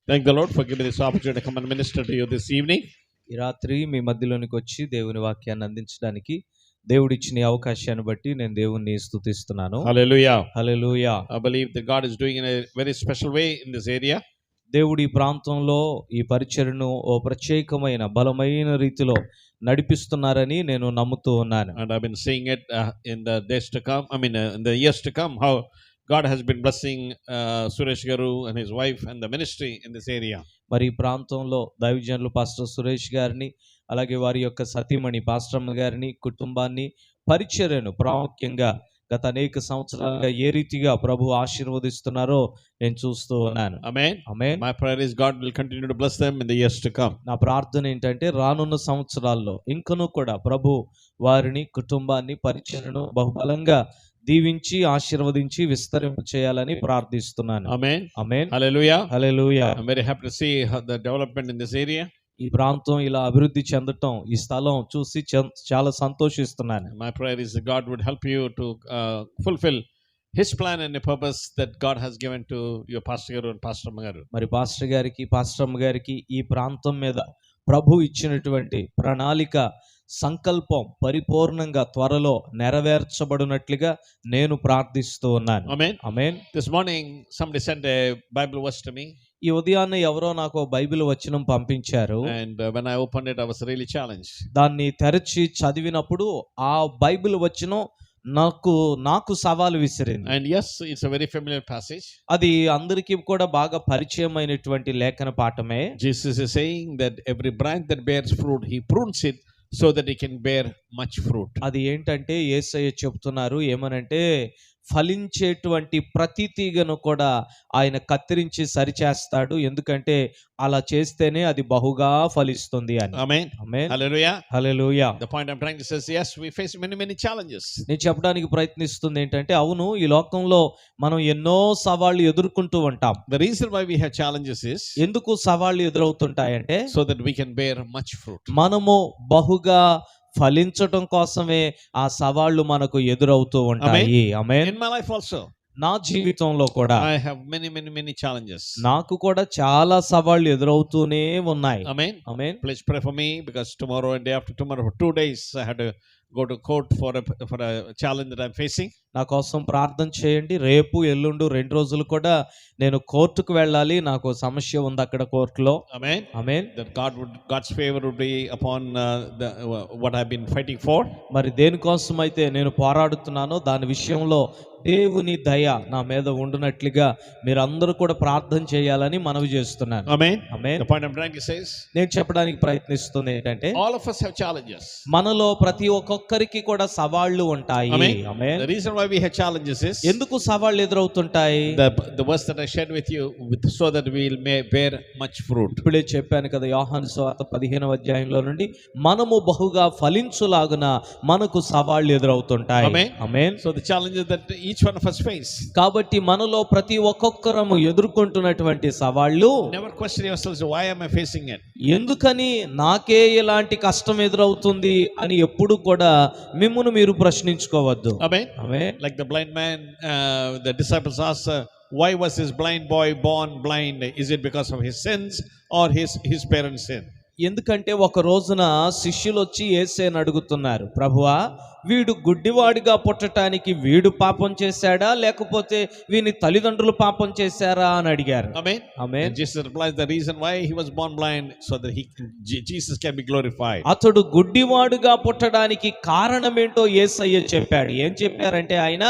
Thank the Lord for giving me this opportunity to come and minister to you this evening. ఈ రాత్రి మీ మధ్యలోనికి వచ్చి దేవుని వాక్యాన్ని అందించడానికి దేవుడిచ్చిన ఈ అవకాశాన్ని బట్టి నేను దేవుణ్ణి స్తుతిస్తున్నాను. Hallelujah. Hallelujah. I believe that God is doing in a very special way in this area. దేవుడు ఈ ప్రాంతంలో ఈ పరిచర్ను ఓ ప్రత్యేకమైన బలమైన రీతిలో నడిపిస్తున్నారని నేను నమ్ముతూ ఉన్నాను. And I've been seeing it in the days to come, in the years to come, how God has been blessing Suresh Garu and his wife and the ministry in this area. మరి ఈ ప్రాంతంలో దైవజనులు pastor Suresh గారిని, అలాగే వారి యొక్క సతీమణి పాస్టర్మ గారిని, కుటుంబాన్ని, పరిచర్యను ప్రాముఖ్యంగా గత అనేక సంవత్సరాలుగా ఏ రీతిగా ప్రభు ఆశీర్వదిస్తున్నారో నేను చూస్తూ ఉన్నాను. Amen. Amen. My prayer is God will continue to bless them in the years to come. నా ప్రార్థన ఏంటంటే రానున్న సంవత్సరాల్లో ఇంకనూ కూడా ప్రభు వారిని, కుటుంబాన్ని, పరిచర్యను బహుబలంగా దీవించి ఆశీర్వదించి విస్తరింప చేయాలని ప్రార్థిస్తున్నాను. Amen. Amen. Hallelujah. Hallelujah. I'm very happy to see the development in this area. ఈ ప్రాంతం ఇలా అభివృద్ధి చెందటం, ఈ స్థలం చూసి చాలా సంతోషిస్తున్నాను. My prayer is that God would help you to fulfill His plan and the purpose that God has given to your Pastor Garu and Pastor Magaru. మరి పాస్టర్ గారికి, పాస్టర్మ గారికి ఈ ప్రాంతం మీద ప్రభు ఇచ్చినటువంటి ప్రణాళిక, సంకల్పం పరిపూర్ణంగా త్వరలో నెరవేర్చబడినట్లుగా నేను ప్రార్థిస్తూ ఉన్నాను. Amen. Amen. This morning somebody sent a Bible verse to me, ఈ ఉదయాన్నే ఎవరో నాకు బైబిల్ వచనం పంపించారు. and when I opened it I was really challenged. దాన్ని తెరచి చదివినప్పుడు ఆ బైబిల్ వచనం నాకు సవాలు విసిరింది. And yes, it's a very familiar passage. అది అందరికీ కూడా బాగా పరిచయమైనటువంటి లేఖన పాఠమే. Jesus is saying that every branch that bears fruit he prunes it so that it can bear much fruit. అది ఏంటంటే యేసయ్య చెప్తున్నారు ఏమనంటే, ఫలించేటువంటి ప్రతి తీగను కూడా ఆయన కత్తిరించి సరిచేస్తాడు, ఎందుకంటే అలా చేస్తేనే అది బహుగా ఫలిస్తుంది అని. Amen. Amen. Hallelujah. Hallelujah. The point I'm trying to say is, yes, we face many challenges. నేను చెప్పడానికి ప్రయత్నిస్తుంది ఏంటంటే, అవును, ఈ లోకంలో మనం ఎన్నో సవాళ్లు ఎదుర్కొంటూ ఉంటాం. The reason why we have challenges is ఎందుకు సవాళ్లు ఎదురవుతుంటాయంటే, so that we can bear much fruit. మనము బహుగా ఫలించటం కోసమే ఆ సవాళ్లు మనకు ఎదురవుతూ ఉంటాయి. ఆమేన్. In my life also నా జీవితంలో కూడా I have many challenges. నాకు కూడా చాలా సవాళ్లు ఎదురవుతూనే ఉన్నాయి. Amen. Amen. Please pray for me, because tomorrow and day after tomorrow for 2 days I had to go to court for a challenge that I'm facing. నా కోసం ప్రార్థన చేయండి. రేపు ఎల్లుండు 2 రోజులు కూడా నేను కోర్టుకు వెళ్ళాలి. నాకు సమస్య ఉంది అక్కడ కోర్టులో. Amen. Amen. That God's favor would be upon what I've been fighting for. మరి దేనికోసం అయితే నేను పోరాడుతున్నానో దాని విషయంలో దేవుని దయ నా మీద ఉండునట్లుగా మీరందరూ కూడా ప్రార్థన చేయాలని మనవి చేస్తున్నాను. Amen. Amen. The point I'm trying to say is, నేను చెప్పడానికి ప్రయత్నిస్తుంది ఏంటంటే, all of us have challenges. మనలో ప్రతి ఒక్కొక్కరికి కూడా సవాళ్లు ఉంటాయి. Amen. Amen. The reason why we have challenges is ఎందుకు సవాళ్లు ఎదురవుతుంటాయి? the verse that I shared with you, so that we may bear much fruit. ఇప్పుడే చెప్పాను కదా, యోహాను సువార్త 15వ అధ్యాయంలో నుండి మనము బహుగా ఫలించులాగున మనకు సవాళ్లు ఎదురవుతుంటాయి. Amen. Amen. So the challenges that each one of us face, కాబట్టి మనలో ప్రతి ఒక్కొక్కరము ఎదుర్కొంటున్నటువంటి సవాళ్లు, never question yourselves, why am I facing it? ఎందుకని నాకే ఇలాంటి కష్టం ఎదురవుతుంది అని ఎప్పుడు కూడా మిమ్మును మీరు ప్రశ్నించుకోవద్దు. Amen. Amen. Like the blind man, the disciples asked, why was this blind boy born blind? Is it because of his sins or his parents' sin? ఎందుకంటే ఒక రోజున శిష్యులు వచ్చి యేసుని అడుగుతున్నారు, ప్రభువా, వీడు గుడ్డివాడిగా పుట్టడానికి వీడు పాపం చేశాడా, లేకపోతే వీని తల్లిదండ్రులు పాపం చేశారా అని అడిగారు. Amen. Amen. And Jesus replies, the reason why he was born blind, so that Jesus can be glorified. అతడు గుడ్డివాడుగా పుట్టడానికి కారణం ఏంటో యేసయ్య చెప్పాడు. ఏం చెప్పారంటే, ఆయన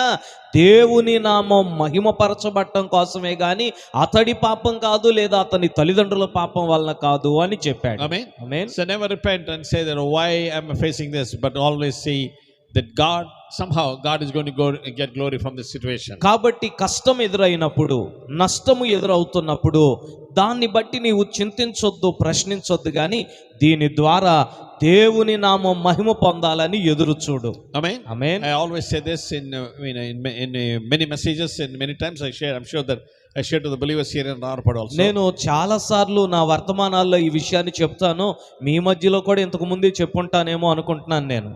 దేవుని నామం మహిమపరచబడటం కోసమే గాని అతడి పాపం కాదు, లేదా అతని తల్లిదండ్రుల పాపం వలన కాదు అని చెప్పాడు. Amen. Amen. So never repent and say that, why am I facing this, but always see that somehow God is going to get glory from this situation. కాబట్టి కష్టం ఎదురైనప్పుడు, నష్టము ఎదురవుతున్నప్పుడు దాన్ని బట్టి నీవు చింతించొద్దు, ప్రశ్నించొద్దు, కానీ దీని ద్వారా దేవుని నామం మహిమ పొందాలని ఎదురు చూడు. Amen. Amen. I always say this in many messages, and many times I share. I'm sure that I share to the believers here in Narpad also. నేను చాలా సార్లు నా వర్తమానాల్లో ఈ విషయాన్ని చెప్తాను. మీ మధ్యలో కూడా ఇంతకు ముందే చెప్పుంటానేమో అనుకుంటున్నాను నేను.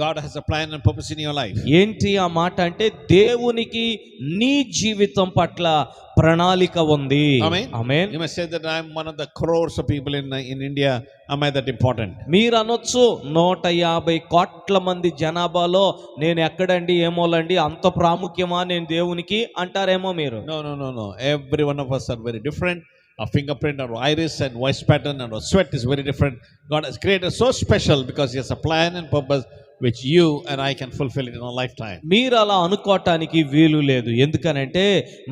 God has a plan and purpose in your your life. ఏంటి ఆ మాట అంటే దేవునికి నీ జీవితం పట్ల ప్రణాళిక ఉంది. Amen. Amen. You must say that I am one of the crores of people in India. Am I that important? మీరు అనొచ్చు 150 కోట్ల మంది జనాభాలో నేను ఎక్కడండి ఏమోలండి అంత ప్రాముఖ్యమా నేను దేవునికి అంటారేమో మీరు. No. Every one of us are very different. Our fingerprint, our iris and voice pattern and our sweat is very different. God has created us so special because He has a plan and purpose which you and I can fulfill it in our lifetime. మీరు అలా అనుకోవటానికి వీలు లేదు. ఎందుకనంటే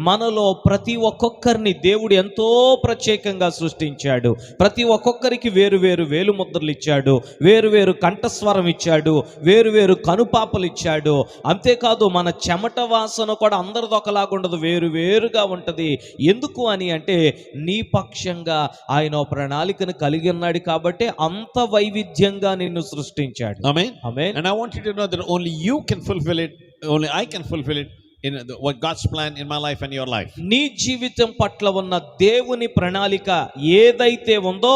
మనలో ప్రతి ఒక్కొక్కరిని దేవుడు ఎంతో ప్రత్యేకంగా సృష్టించాడు. ప్రతి ఒక్కొక్కరికి వేరు వేరు వేలు ముద్రలు ఇచ్చాడు, వేరు వేరు కంఠస్వరం ఇచ్చాడు, వేరు వేరు కనుపాపలు ఇచ్చాడు. అంతేకాదు మన చెమట వాసన కూడా అందరిది ఒకలాగా ఉండదు, వేరు వేరుగా ఉంటది. ఎందుకు అని అంటే నీ పక్షంగా ఆయన ఓ ప్రణాళికను కలిగి ఉన్నాడు కాబట్టి అంత వైవిధ్యంగా నిన్ను సృష్టించాడు. Amen. Amen. And I want you to know that only you can fulfill it, only I can fulfill it in what God's plan in my life and your life. నీ జీవితం పట్ల ఉన్న దేవుని ప్రణాళిక ఏదైతే ఉందో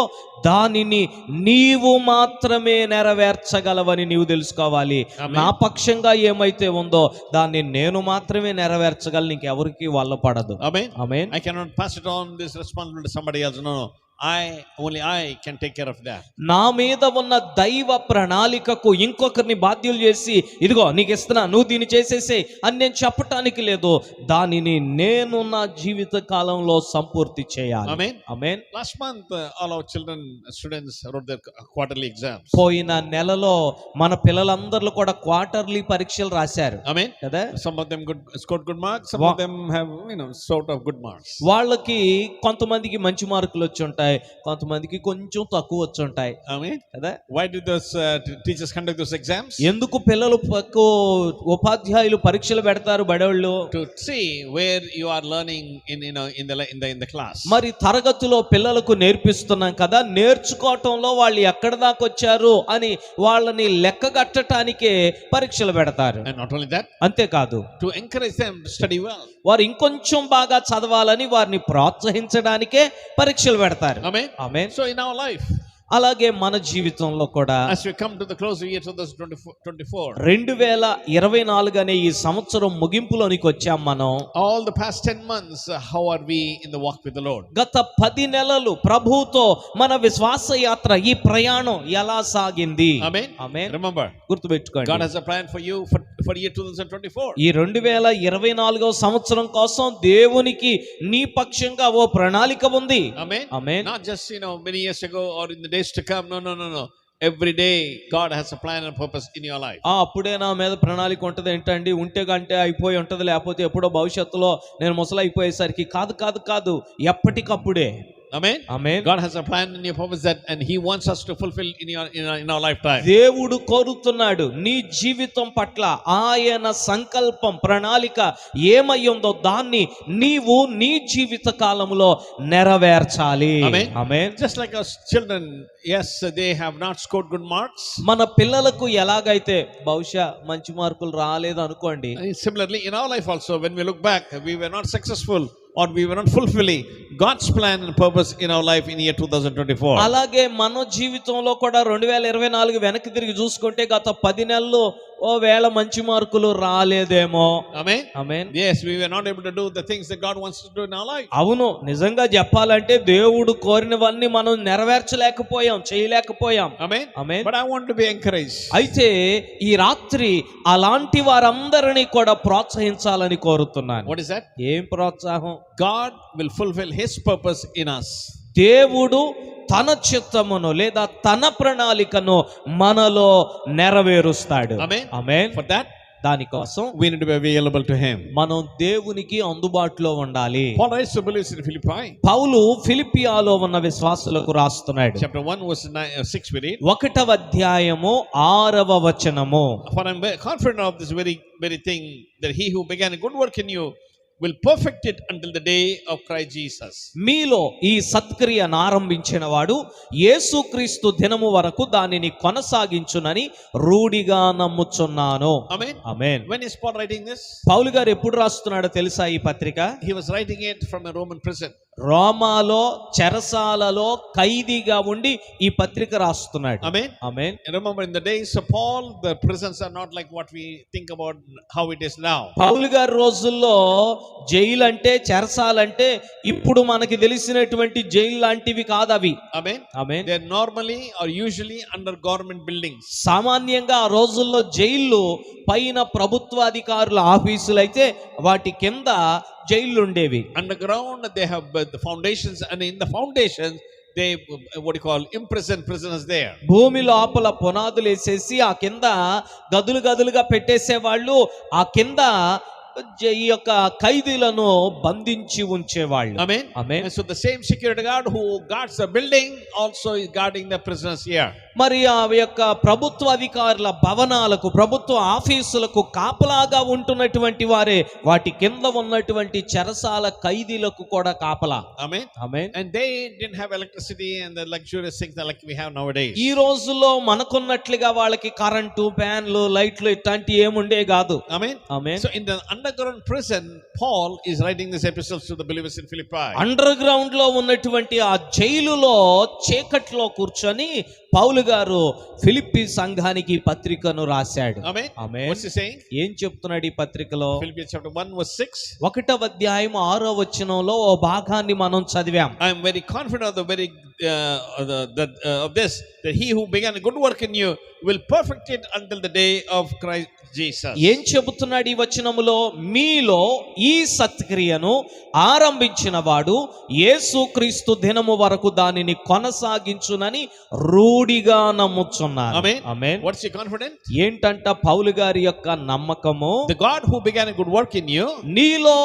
దానిని నీవు మాత్రమే నెరవేర్చగలవని నీవు తెలుసుకోవాలి. Amen. నా పక్షంగా ఏమైతే ఉందో దాన్ని నేను మాత్రమే నెరవేర్చగలను, ఇంకెవరికి వల్ల పడదు. Amen. Amen. I cannot pass it on this responsibility to somebody else. No. Only I can take care of that. నా మీద ఉన్న దైవ ప్రణాళికకు ఇంకొకరిని బాధ్యులు చేసి ఇదిగో నీకు ఇస్తున్నా నువ్వు దీన్ని చేసేసే అని నేను చెప్పటానికి లేదు. దానిని నేను నా జీవిత కాలంలో సంపూర్తి చేయాలి. Amen. Amen. Last month, all our students wrote their quarterly exams. పోయిన నెలలో మన పిల్లలందరూ కూడా క్వార్టర్లీ పరీక్షలు రాశారు Amen. కదా. Some of them scored good marks. Some of them have, sort of good marks. వాళ్ళకి కొంతమందికి మంచి మార్కులు వచ్చి ఉంటాయి, కొంతమందికి కొంచెం తక్కువ వచ్చి ఉంటాయి Amen. కదా. Why did those teachers conduct those exams? ఎందుకు పిల్లలు ఉపాధ్యాయులు పరీక్షలు పెడతారు బడోళ్ళు? To see where you are learning in the class. మరి తరగతిలో పిల్లలకు నేర్పిస్తున్నాం కదా, నేర్చుకోవటంలో వాళ్ళు ఎక్కడి దాకా వచ్చారు అని వాళ్ళని లెక్కగట్టడానికే పరీక్షలు పెడతారు. And not only that, అంతేకాదు to encourage them to study well. వారు ఇంకొంచెం బాగా చదవాలని వారిని ప్రోత్సహించడానికే పరీక్షలు పెడతారు. Amen. Amen. So in our life, అలాగే మన జీవితంలో కూడా as we come to the close of year 2024, 2024 అనే ఈ సంవత్సరం ముగింపులోనికి వచ్చాం మనం. all the past 10 months, how are we in the walk with the Lord? గత 10 నెలలు ప్రభువుతో మన విశ్వాస యాత్ర, ఈ ప్రయాణం ఎలా సాగింది? Amen. ఆమేన్. Remember, గుర్తుపెట్టుకోండి, God has a plan for you for year 2024. ఈ 2024 సంవత్సరం కోసం దేవునికి నీ పక్షంగా ఓ ప్రణాళిక ఉంది. Amen. Amen. Not just many years ago or in the days to come. No. Every day God has a plan and purpose in your life. అప్పుడే నా మీద ప్రణాళిక ఉంటుంది ఏంటండి, ఉంటే గంటే అయిపోయి ఉంటుంది, లేకపోతే ఎప్పుడో భవిష్యత్తులో నేను ముసలి అయిపోయేసరికి కాదు, ఎప్పటికప్పుడే. Amen. Amen. God has a plan in your purpose and He wants us to fulfill in our lifetime. దేవుడు కోరుతున్నాడు నీ జీవితం పట్ల ఆయన సంకల్పం ప్రణాళిక ఏమై ఉందో దాన్ని నీవు నీ జీవిత కాలంలో నెరవేర్చాలి. Amen. Amen. Just like our children, yes, they have not scored good marks. మన పిల్లలకు ఎలాగైతే బహుశా మంచి మార్కులు రాలేదు అనుకోండి, Similarly, in our life also, when we look back, we were not successful or we were not fulfilling God's plan and purpose in our life in year 2024. అలాగే మన జీవితంలో కూడా 2024 వెనక్కి తిరిగి చూసుకుంటే గత 10 నెలలు ఓ వేళ మంచి మార్కులు రాలేదేమో. Amen. Amen. Yes, we were not able to do the things that God wants to do in our life. అవును, నిజంగా చెప్పాలంటే దేవుడు కోరినవన్నీ మనం నెరవేర్చలేకపోయాం, చేయలేకపోయాం. Amen. Amen. But I want to be encouraged. అయితే ఈ రాత్రి అలాంటి వారందరినీ కూడా ప్రోత్సహించాలని కోరుతున్నాను. What is that? ఏం ప్రోత్సాహం? God will fulfill His purpose in us. దేవుడు తన చిత్తమును లేదా తన ప్రణాళికను మనలో నెరవేరుస్తాడు. Amen. ఆమేన్. For that, దానికోసం we need to be available to Him. మనం దేవునికి అందుబాటులో ఉండాలి. Paul writes to believers in Philippi. పౌలు ఫిలిప్పియాలో ఉన్న విశ్వాసులకు రాస్తున్నాడు. Chapter 1 verse 6 we read. 1వ అధ్యాయము 6వ వచనము. For I am confident of this very thing, that He who began a good work in you will perfect it until the day of Christ Jesus. మీలో ఈ సత్క్రియను ఆరంభించిన వాడు యేసుక్రీస్తు దినము వరకు దానిని కొనసాగించునని రూఢిగా నమ్ముచున్నాను. Amen. Amen. When is Paul writing this? పౌలు గారు ఎప్పుడు రాస్తున్నాడో తెలుసా ఈ పత్రిక? He was writing it from a Roman prison. రోమాలో చెరసాలలో ఖైదీగా ఉండి ఈ పత్రిక రాస్తున్నాడు. Amen. Amen. And remember, in the days of Paul, the prisons are not like what we think about how it is now. పౌలు గారి రోజుల్లో జైలు అంటే చెరసాలంటే ఇప్పుడు మనకి తెలిసినటువంటి జైలు లాంటివి కాదు అవి. Amen. Amen. They are normally or usually under government buildings. సామాన్యంగా ఆ రోజుల్లో జైళ్ళు పైన ప్రభుత్వాధికారుల ఆఫీసులు అయితే వాటి కింద జైళ్ళు ఉండేవి. Underground, they have the foundations, and in the foundations, they what you call imprison prisoners there. భూమి లోపల పునాదులు వేసేసి ఆ కింద గదులు గదులుగా పెట్టేసేవాళ్ళు. ఆ కింద ఈ యొక్క ఖైదీలను బంధించి ఉంచేవాళ్ళు. Amen. Amen. And so the same security guard who guards the building also is guarding the prisoners here. మరి ఆ యొక్క ప్రభుత్వ అధికారుల భవనాలకు ప్రభుత్వ ఆఫీసులకు కాపలాగా ఉంటున్నటువంటి వారే వాటి కింద ఉన్నటువంటి చెరసాల ఖైదీలకు కూడా కాపలా. Amen. Amen. And they didn't have electricity and the luxurious things like we have nowadays. ఈ రోజుల్లో మనకున్నట్లుగా వాళ్ళకి కరెంటు, ఫ్యాన్లు, లైట్లు ఇట్లాంటి ఏముండే కాదు. Amen. Amen. So in the underground prison, Paul is writing these epistles to the believers in Philippi. Under ground లో ఉన్నటువంటి ఆ జైలులో చీకట్లో కూర్చొని పౌలు గారు ఫిలిప్పీ సంఘానికి పత్రికను రాశాడు. Amen. Amen. What's he saying? ఏం చెప్తున్నాడు ఈ పత్రికలో? Philippians chapter 1 verse 6. 1వ అధ్యాయం 6వ వచనంలో ఓ భాగాన్ని మనం చదివాం. I am very confident of the very of this, that he who began a good work in you will perfect it until the day of Christ Jesus. ఏం చెబుతున్నాడు ఈ వచనములో? మీలో ఈ సత్క్రియను ఆరంభించిన వాడు యేసుక్రీస్తు దినము వరకు దానిని కొనసాగించునని రూఢిగా నమ్ముచున్నాను. Amen. Amen. What's your confidence? ఏంటంట పౌలు గారి యొక్క నమ్మకము? The God who began a good work in you, నీలో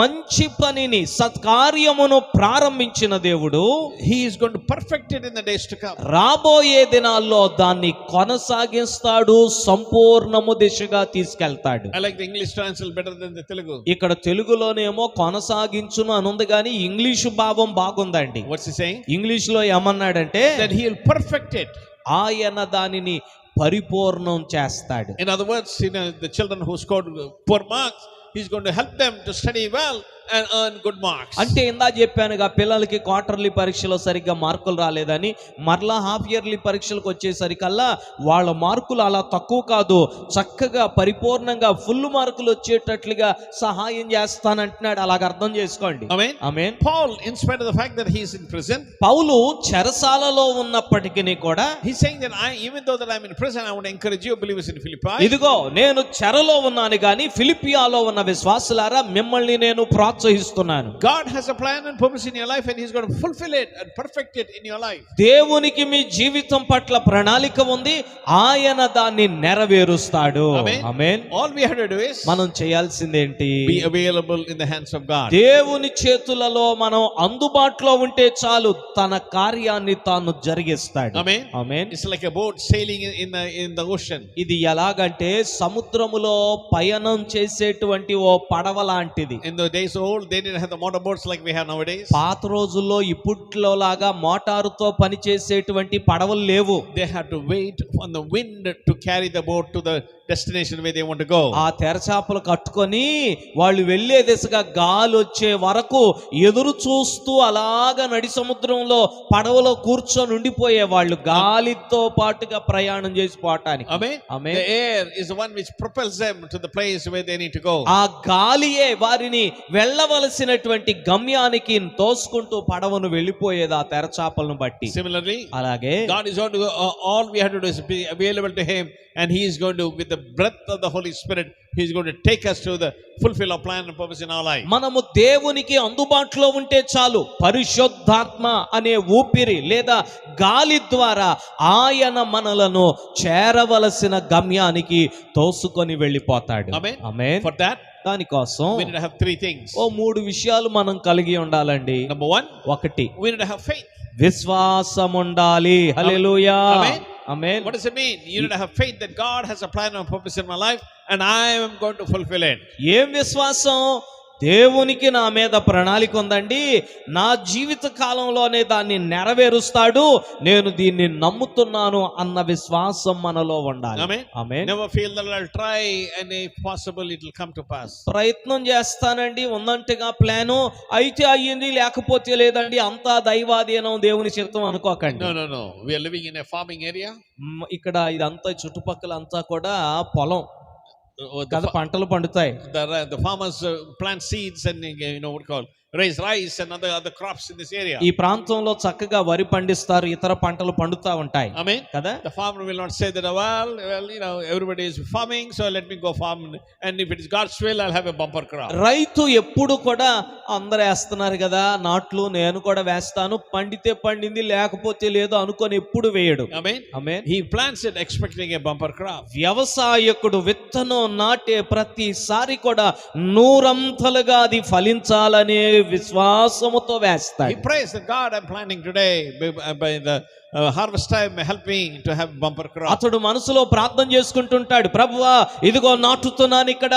మంచి పనిని సత్కార్యమును ప్రారంభించిన దేవుడు he is going to perfect it in the days to come. రాబోయే దినాల్లో దాన్ని కొనసాగిస్తాడు, సంపూర్ణము దిశగా తీసుకెళ్తాడు. I like the English translation better than the Telugu. ఇక్కడ తెలుగులోనేమో కొనసాగించును అని ఉంది, కానీ ఇంగ్లీషు భావం బాగుందండి. What's he saying? ఇంగ్లీష్ లో ఏమన్నాడంటే That he will perfect it. ఆయన దానిని పరిపూర్ణం చేస్తాడు. In other words, the children who scored poor marks, he's going to help them to study well and earn good marks. అంటే ఇందా చెప్పానుగా, పిల్లలకి క్వార్టర్లీ పరీక్షలో సరిగ్గా మార్కులు రాలేదని మరలా హాఫ్ ఇయర్లీ పరీక్షలకు వచ్చేసరికల్లా వాళ్ళ మార్కులు అలా తక్కువ కాదు, చక్కగా పరిపూర్ణంగా ఫుల్ మార్కులు వచ్చేటట్లుగా సహాయం చేస్తానంటున్నాడు. అలాగ అర్థం చేసుకోండి. Amen. Amen. Paul, in spite of the fact that he is in prison, పౌలు చెరసాలలో ఉన్నప్పటికీ కూడా he's saying that even though that I'm in prison, I want to encourage you believers in Philippi. ఇదిగో నేను చెరలో ఉన్నాను గాని ఫిలిప్పియాలో ఉన్న విశ్వాసులారా మిమ్మల్ని నేను ప్రోత్సహిస్తున్నాను. God has a plan and purpose in your life, and he's going to fulfill it and perfect it in your life. దేవునికి మీ జీవితం పట్ల ప్రణాళిక ఉంది, ఆయన దాన్ని నెరవేరుస్తాడు. ఆమేన్. All we have to do is మనం చేయాల్సిందేంటి? be available in the hands of God. దేవుని చేతులలో మనం అందుబాటులో ఉంటే చాలు, తన కార్యాన్ని తాను జరిగిస్తాడు. Amen. Amen. It's like a boat sailing in the ocean. ఇది ఎలాగంటే సముద్రములో పయనం చేసేటువంటి ఓ పడవ లాంటిది. In the days of old, they didn't have the motorboats like we have nowadays. పాత రోజుల్లో ఇప్పట్లో లాగా మోటారుతో పనిచేసేటువంటి పడవలు లేవు. They had to wait on the wind to carry the boat to the destination where they want to go. ఆ తెరచాపలు కట్టుకొని వాళ్ళు వెళ్ళే దిశగా గాలి వచ్చే వరకు ఎదురు చూస్తూ అలాగా నడి సముద్రంలో పడవలో కూర్చొని ఉండిపోయే వాళ్ళు, గాలితో పాటుగా ప్రయాణం చేసి పోవటానికి. Amen. Amen. The air is the one which propels them to the place where they need to go. ఆ గాలియే వారిని వెళ్ళవలసినటువంటి గమ్యానికి తోసుకుంటూ పడవను వెళ్ళిపోయేది ఆ తెరచాపలను బట్టి. Similarly, అలాగే God is going to all we have to do is be available to him, and he is going to, with the breath of the Holy Spirit, he is going to take us to the fulfill our plan and purpose in our life. మనము దేవునికి అందుబాటులో ఉంటే చాలు, పరిశుద్ధాత్మ అనే ఊపిరి లేదా గాలి ద్వారా ఆయన మనలను చేరవలసిన గమ్యానికి తోసుకొని వెళ్ళిపోతాడు. Amen. ఆమేన్. For that, దానికోసం we need to have three things. ఓ 3 విషయాలు మనం కలిగి ఉండాలండి. Number one, 1, we need to have faith. విశ్వాసం ఉండాలి. హల్లెలూయా. Amen. Amen. What does it mean? You need to have faith that God has a plan and purpose in my life, and I am going to fulfill it. ఏం విశ్వాసం? దేవునికి నా మీద ప్రణాళిక ఉందండి, నా జీవిత కాలంలోనే దాన్ని నెరవేరుస్తాడు, నేను దీన్ని నమ్ముతున్నాను అన్న విశ్వాసం మనలో ఉండాలి. Amen. Amen. Never feel that I'll try and if possible it will come to pass. ప్రయత్నం చేస్తానండి, ఉందంటగా ప్లాను, అయితే అయ్యింది లేకపోతే లేదండి, అంతా దైవాధీనం దేవుని చిత్తం అనుకోకండి. No. We are living in a farming area. ఇక్కడ ఇదంతా చుట్టుపక్కల అంతా కూడా పొలం The కదా, పంటలు పండుతాయి. the farmers plant seeds and what you call raise rice and other crops in this area. ఈ ప్రాంతంలో చక్కగా వరి పండిస్తారు, ఇతర పంటలు పండుతా ఉంటాయి. Amen. కదా, The farmer will not say that, well, everybody is farming, so let me go farm, and if it is God's will, I'll have a bumper crop. రైతు ఎప్పుడు కూడా అందరూ వేస్తున్నారు కదా నాట్లు, నేను కూడా వేస్తాను, పండితే పండింది లేకపోతే లేదు అనుకొని ఎప్పుడు వేయడు. Amen. Amen. He plants it expecting a bumper crop. వ్యవసాయకుడు విత్తనం నాటే ప్రతిసారి కూడా నూరంతలుగా అది ఫలించాలనే విశ్వాసముతో He వేస్తాడు. prays that God, I'm planting today by the harvest time, help me to have bumper crop. అతడు మనసులో ప్రార్థన చేసుకుంటుంటాడు, ప్రభువా ఇదిగో నాటుతున్నాను, ఇక్కడ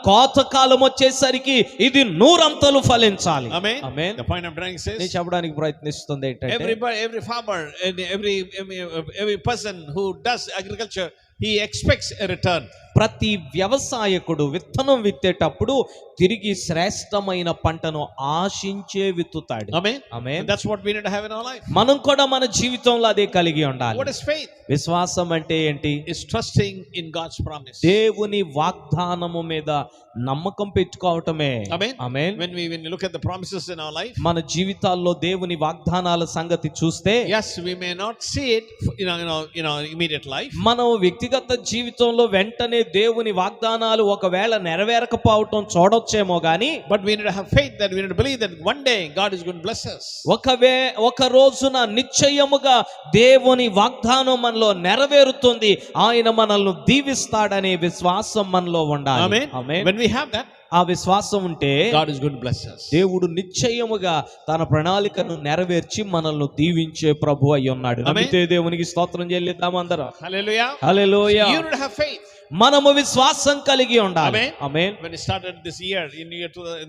కోత కాలం వచ్చేసరికి ఇది నూరంతలు ఫలించాలి. Amen. Amen. The point I'm trying to say నేను is, చెప్పడానికి ప్రయత్నిస్తుంది ఏంటంటే, every farmer and every person who does agriculture, he expects a return. ప్రతి వ్యవసాయకుడు విత్తనం విత్తేటప్పుడు తిరిగి శ్రేష్టమైన పంటను ఆశించే విత్తుతాడు. Amen. Amen. That's what we need to have in our life. మనం కూడా మన జీవితంలో అదే కలిగి ఉండాలి. What is faith? విశ్వాసం అంటే ఏంటి? Is trusting in God's promise. దేవుని వాగ్దానము మీద నమ్మకం పెట్టుకోవటమే. Amen. Amen. When you look at the promises in our life, మన జీవితాల్లో దేవుని వాగ్దానాల సంగతి చూస్తే, yes, we may not see it in our immediate life. మనం వ్యక్తిగత జీవితంలో వెంటనే దేవుని వాగ్దానాలు ఒకవేళ నెరవేరకపోవటం చూడొచ్చేమో గాని, But we need to have faith, that we need to believe that one day God is going to bless us. ఒక రోజున నిశ్చయముగా దేవుని వాగ్దానం మనలో నెరవేరుతుంది, ఆయన మనల్ని దీవిస్తాడనే విశ్వాసం మనలో ఉండాలి. Amen. Amen. When we have that, ఆ విశ్వాసం ఉంటే God is going to bless us. దేవుడు నిశ్చయముగా తన ప్రణాళికను నెరవేర్చి మనల్ని దీవించే ప్రభు అయి ఉన్నాడు. Amen. నమ్మితే దేవునికి స్తోత్రం చెల్లిద్దాం అందరం. Hallelujah. Hallelujah. You need to have faith. మనము విశ్వాసం కలిగి ఉండాలి. Amen. Amen. When it started this year, in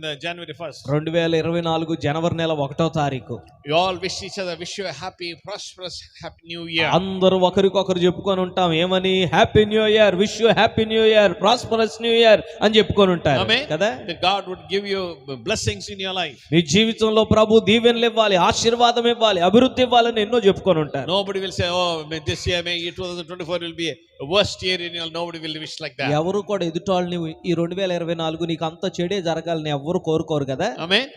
the January 1st, 2024 జనవరి నెల 1వ తారీఖు we all wish each other, wish you a happy, prosperous, happy new year. అందరూ ఒకరికొకరు చెప్పుకొని ఉంటాం, ఏమని? Happy new year, wish you happy new year, prosperous new year అని చెప్పుకొని ఉంటారు Amen. కదా. That God would give you blessings in your life. మీ జీవితంలో ప్రభు దీవెనలు ఇవ్వాలి, ఆశీర్వాదం ఇవ్వాలి, అభివృద్ధి ఇవ్వాలని ఎన్నో చెప్పుకొని ఉంటారు. Nobody will say, oh, this year, may 2024 will be a worst year in your life. Nobody will wish like that. ఎవరు కూడా ఎదుటోళ్ళని ఈ 2024 నీకు అంత చెడే జరగాలని ఎవరు కోరుకోరు కదా. Amen.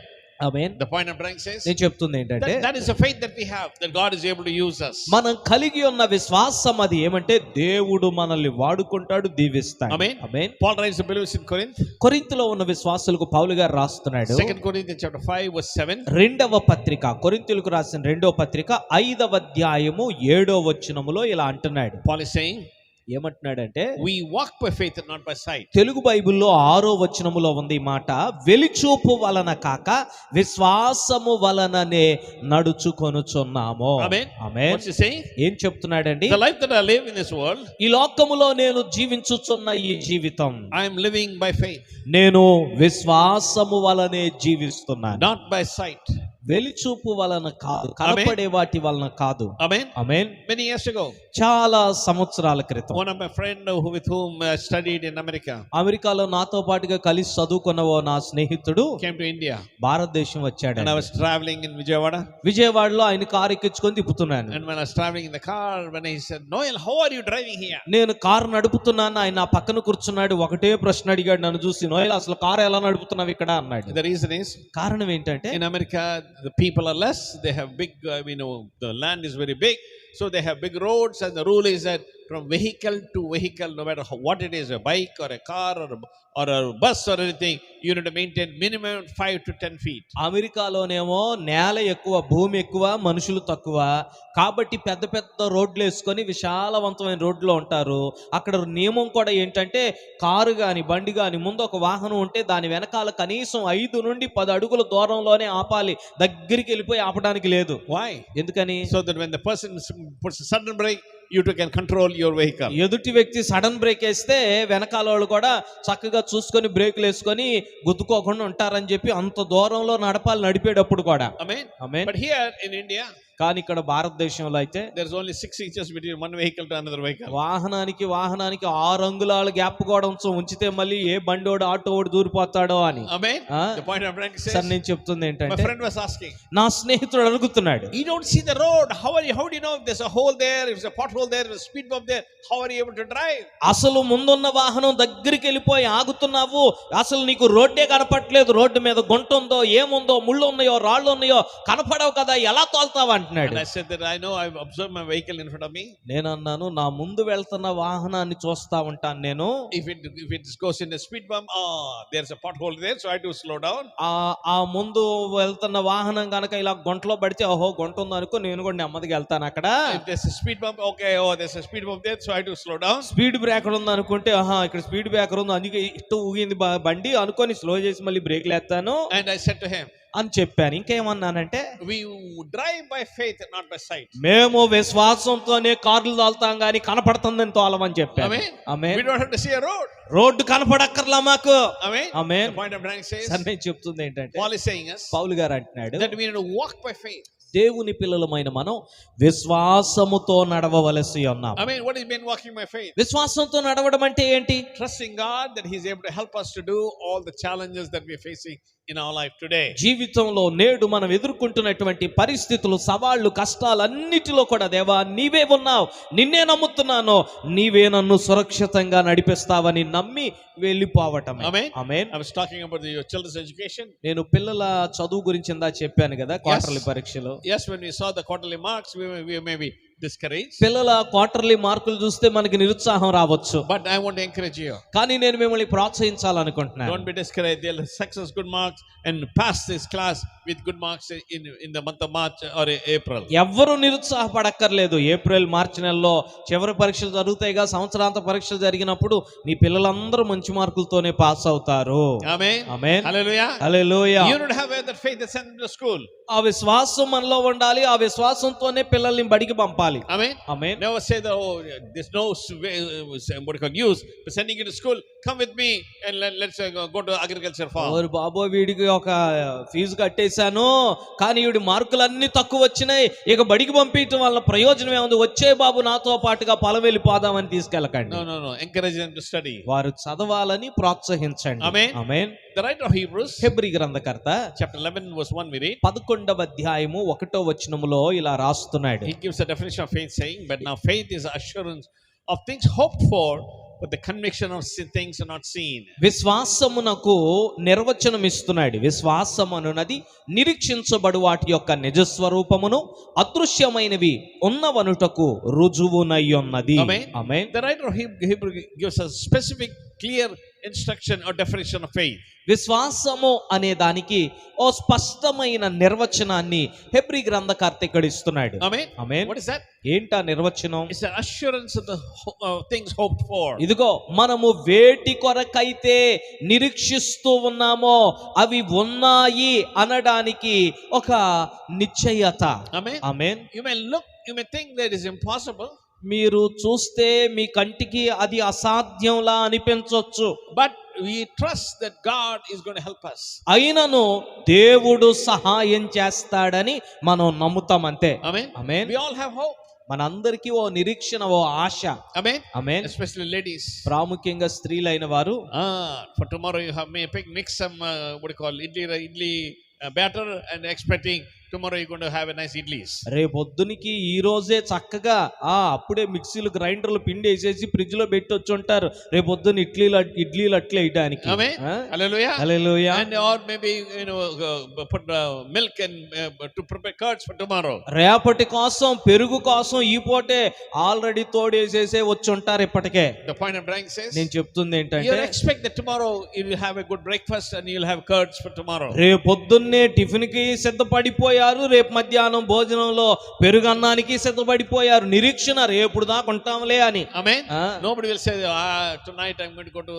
Amen. The point I'm trying to say is, నేను చెప్తుంది ఏంటంటే, that is the faith that we have, that God is able to use us. మనం కలిగి ఉన్న విశ్వాసం అది ఏమంటే, దేవుడు మనల్ని వాడుకుంటాడు, దీవిస్తాడు. Amen. Amen. Paul writes the believers in Corinth, కొరింథీలో ఉన్న విశ్వాసులకు పౌలు గారు రాస్తున్నాడు. 2 Corinthians chapter 5 verse 7. రెండవ పత్రిక, కొరింథీయులకు రాసిన రెండవ పత్రిక 5వ అధ్యాయము 7వ వచనములో ఇలా అంటున్నాడు. Paul is saying, ఏమంటున్నాడంటే, we walk by faith and not by sight. Telugu బైబిల్లో 6వ వచనములో ఉంది ఈ మాట, వెలిచూపు వలన కాక విశ్వాసము వలననే నడుచుకొనుచున్నాము. Amen. Amen. What's he saying? ఏం చెప్తున్నాడండి? The life that I live in this world, ఈ లోకములో నేను జీవించుచున్న ఈ జీవితం, I am living by faith, నేను విశ్వాసము వలనే జీవిస్తున్నాను, not by sight. వెలిచూపు వలన కాదు, కనపడే వాటి వలన కాదు. Amen. ఆమేన్. Many years ago, చాలా సంవత్సరాల క్రితం one of my friend with whom I studied in America అమెరికాలో నాతో పాటుగా కలిసి చదువుకున్న ఓ నా స్నేహితుడు came to India, భారతదేశం వచ్చాడు. and I was traveling in Vijayawada, విజయవాడలో ఆయన కారు ఎక్కించుకొని తిప్పుతున్నాను. and when I was traveling in the car, when he said, Noel, how are you driving here? నేను కారు నడుపుతున్నాను, ఆయన నా పక్కన కూర్చున్నాడు, ఒకటే ప్రశ్న అడిగాడు నన్ను చూసి, నోయల్ అసలు కారు ఎలా నడుపుతున్నావు ఇక్కడ అన్నాడు. The reason is, కారణం ఏంటంటే, in America the people are less, they have big the land is very big, so they have big roads, and the rule is that from vehicle to vehicle, no matter what it is, a bike or a car or a bus or anything, you need to maintain minimum 5 to 10 feet. అమెరికాలోనేమో నేల ఎక్కువ, భూమి ఎక్కువ, మనుషులు తక్కువ, కాబట్టి పెద్ద పెద్ద రోడ్లు వేసుకొని విశాలవంతమైన రోడ్లో ఉంటారు. అక్కడ నియమం కూడా ఏంటంటే, కారు కానీ బండి కానీ ముందు ఒక వాహనం ఉంటే దాని వెనకాల కనీసం 5 నుండి 10 అడుగుల దూరంలోనే ఆపాలి, దగ్గరికి వెళ్ళిపోయి ఆపడానికి లేదు. Why? ఎందుకని? So that when the person puts a sudden brake, you too can control your vehicle. ఎదుటి వ్యక్తి సడన్ బ్రేక్ వేస్తే వెనకాల వాళ్ళు కూడా చక్కగా జాగ్రత్తగా చూసుకొని బ్రేకులు వేసుకొని గుద్దుకోకుండా ఉంటారని చెప్పి అంత దూరంలో నడిపేటప్పుడు కూడా. Amen. Amen. But here in India, కానీ ఇక్కడ భారతదేశంలో అయితే there's only 6 inches between one vehicle to another vehicle. వాహనానికి 6 అంగుళాల గ్యాప్ కూడా ఉంచితే మళ్ళీ ఏ బండోడు ఆటోడు దూరిపోతాడో అని. Amen. ఆ? The point I'm trying to say sir is, నేను చెప్తుంది my ఏంటంటే, friend was asking, నా స్నేహితుడు అడుగుతున్నాడు, you don't see the road. How do you know if there's a hole there, if there's a pothole there, if there's a speed bump there? How are you able to drive? అసలు ముందున్న వాహనం దగ్గరికి వెళ్ళిపోయి ఆగుతున్నావు, అసలు నీకు రోడ్డే కనపట్లేదు, road మీద గుంట ఉందో ఏముందో ముళ్ళు ఉన్నాయో రాళ్ళు ఉన్నాయో కనపడవు కదా, ఎలా తోలుతావు అంటున్నాడు. And I said that I know, I've observed my vehicle in front of me. నేను అన్నాను, నా ముందు వెళ్తున్న వాహనాన్ని చూస్తా ఉంటాను నేను. If it goes in a speed bump, there's a pothole there, so I have to slow down. ఆ ముందు వెళ్తున్న వాహనం కనుక ఇలా గుంటలో పడితే ఓహో గుంట ఉందో అనుకో, నేను కూడా నెమ్మదిగా వెళ్తాను అక్కడ. If there's a speed bump, okay, there's a speed bump there, so I have to slow down. Speed breaker ఉంది అనుకుంటే ఇక్కడ స్పీడ్ బ్రేకర్ ఉంది అందుకే ఇటు ఊగింది బండి అనుకొని స్లో చేసి మళ్ళీ బ్రేక్లు వేస్తాను And I said to him, అని చెప్పాను. ఇంకేమన్నానంటే, we drive by faith, not by sight. మేము విశ్వాసంతోనే కార్లు తోలుతాం గానీ కనపడుతుందని తోలమని చెప్పాను. Amen. Amen. We don't have to see a road. Road కనపడక్కర్లా మాకు. Amen. Amen. The point I'm trying to say sir is, నేను చెప్తుంది ఏంటంటే, Paul is saying us పౌలు గారు అంటున్నాడు, that we need to walk by faith. దేవుని పిల్లలమైన మనం విశ్వాసముతో నడవవలసి ఉన్నాం. I mean, what is been walking by faith? విశ్వాసంతో నడవడం అంటే ఏంటి? Trusting God that He's able to help us to do all the challenges that we're facing in our life today. జీవితంలో నేడు మనం ఎదుర్కొంటున్నటువంటి పరిస్థితులు, సవాళ్లు, కష్టాలన్నిటిలో కూడా దేవా నీవే ఉన్నావు, నిన్నే నమ్ముతున్నాను, నీవే నన్ను సురక్షితంగా నడిపిస్తావని నమ్మి వెళ్ళిపోవటం. Amen. Amen. I was talking about your children's education. నేను పిల్లల చదువు గురించి ఇందా చెప్పాను కదా, క్వార్టర్లీ పరీక్షలో. Yes, when we saw the quarterly marks, we may be discouraged. పిల్లల క్వార్టర్లీ మార్కులు చూస్తే మనకి నిరుత్సాహం రావచ్చు. But I want to encourage you. కానీ నేను మిమ్మల్ని ప్రోత్సహించాలనుకుంటున్నాను. Don't be discouraged. They'll success good marks and pass this class with good marks in the month of March or April. ఎవ్వరూ నిరుత్సాహపడక్కర్లేదు. ఏప్రిల్ మార్చి నెలలో చివరి పరీక్షలు జరుగుతాయిగా, సంవత్సరాంత పరీక్షలు జరిగినప్పుడు నీ పిల్లలందరూ మంచి మార్కులతోనే పాస్ అవుతారు. Amen. Amen. Hallelujah. Hallelujah. You don't have that faith that sent them to school. ఆ విశ్వాసం మనలో ఉండాలి. ఆ విశ్వాసంతోనే పిల్లల్ని బడికి పంపాలి. Amen. Amen. Never say that, there's no what you call use for sending you to school. Come with me and let's go to agriculture farm. ఓరి బాబో, వీడికి ఒక ఫీజు కట్టేశాను కానీ వీడి మార్కులన్నీ తక్కువ వచ్చినాయి, ఇక బడికి పంపించడం వల్ల ప్రయోజనం ఏముంది, వచ్చే బాబు నాతో పాటుగా పొలం వెళ్ళిపోదామని తీసుకెళ్ళకండి. No. Encourage them to study. వారు చదవాలని ప్రోత్సహించండి. Amen. Amen. The writer of Hebrews, Hebrew గ్రంథకర్త chapter 11 verse 1, we read. 11వ అధ్యాయము 1వ వచనములో ఇలా రాస్తున్నాడు. He gives a definition of faith, saying, but now faith is assurance of things hoped for, but the conviction of things are not seen. విశ్వాసమునకు నిర్వచనం ఇస్తున్నాడు. విశ్వాసమనున్నది నిరీక్షించబడు వాటి యొక్క నిజస్వరూపమును, అదృశ్యమైనవి ఉన్నవనుటకు రుజువునై ఉన్నది. Amen. Amen. The writer of Hebrews gives us specific, clear instruction or definition of faith. విశ్వాసము అనే దానికి ఓ స్పష్టమైన నిర్వచనాన్ని హెబ్రీ గ్రంథకర్త ఇక్కడ ఇస్తున్నాడు. Amen. Amen. What is that? ఏంటా నిర్వచనం? It's an assurance of the things hoped for. ఇదిగో మనము వేటి కొరకైతే నిరీక్షిస్తూ ఉన్నామో అవి ఉన్నాయి అనడానికి ఒక నిశ్చయత. Amen. Amen. You may think that is impossible, మీరు చూస్తే మీ కంటికి అది అసాధ్యంలా అనిపించవచ్చు. but we trust that God is going to help us. అయినను దేవుడు సహాయం చేస్తాడని మనం నమ్ముతాం అంతే. Amen. Amen. We all have hope. మనందరికీ ఓ నిరీక్షణ, ఓ ఆశ. Amen. ఆమేన్. Especially ladies. ప్రాముఖ్యంగా స్త్రీలైన వారు, For tomorrow you have mix some idli batter and expecting tomorrow you're going to have a nice idlis. రేపొద్దునికి ఈ రోజే చక్కగా అప్పుడే మిక్సీలు గ్రైండర్లు పిండి వేసేసి ఫ్రిడ్జ్ లో పెట్టి వచ్చి ఉంటారు, రేపొద్దున ఇడ్లీలు అట్లే వేయడానికి. Amen. Hallelujah. Hallelujah. And or maybe put milk and to prepare curds for tomorrow. రేపటి కోసం పెరుగు కోసం ఈ పూటే ఆల్రెడీ తోడేసేసే వచ్చి ఉంటారు ఇప్పటికే. The point I'm trying to say is, నేను చెప్తుంది you ఏంటంటే, expect that tomorrow you will have a good breakfast and you'll have curds for tomorrow. రేపొద్దున్నే టిఫిన్ కి సిద్ధపడిపోయారు, సిద్ధపడిపోయారు. రేపు మధ్యాహ్నం భోజనంలో పెరుగన్నానికి సిద్ధపడిపోయారు. నిరీక్షణ రేపుడు దాకా ఉంటాంలే అని. Amen. Ah. Nobody will say, tonight I'm going to go to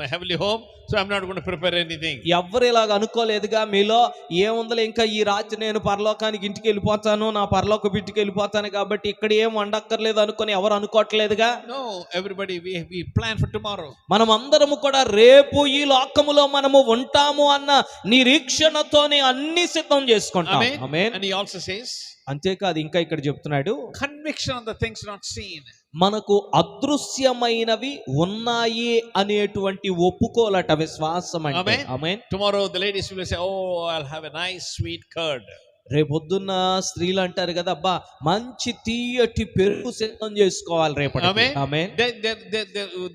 my heavenly home, so I'm not going to prepare anything. ఎవ్వరు ఇలాగ అనుకోలేదుగా మీలో. ఏముందలే, ఇంకా ఈ రాత్రి నేను పరలోకానికి ఇంటికి వెళ్ళిపోతాను, నా పరలోకపు ఇంటికి వెళ్ళిపోతాను కాబట్టి ఇక్కడ ఏం వండక్కర్లేదు అనుకొని ఎవరు అనుకోవట్లేదుగా. No, everybody we plan for tomorrow. మనం అందరము కూడా రేపు ఈ లోకములో మనము ఉంటాము అన్న నిరీక్షణతోనే అన్ని సిద్ధం చేసుకుంటాం. Amen. Amen. And he also says, అంతేకాదు ఇంకా ఇక్కడ చెప్తున్నాడు, conviction of the things not seen. మనకు అదృశ్యమైనవి ఉన్నాయి అనేటువంటి ఒప్పుకోలట విశ్వాసం అంటే. Amen. Amen. Tomorrow the ladies will say, oh, I'll have a nice sweet curd. రేపొద్దున్న స్త్రీలు అంటారు కదా, అబ్బా మంచి తీయటి పెరుగు సిద్ధం చేసుకోవాలి రేపటి. Amen. Amen.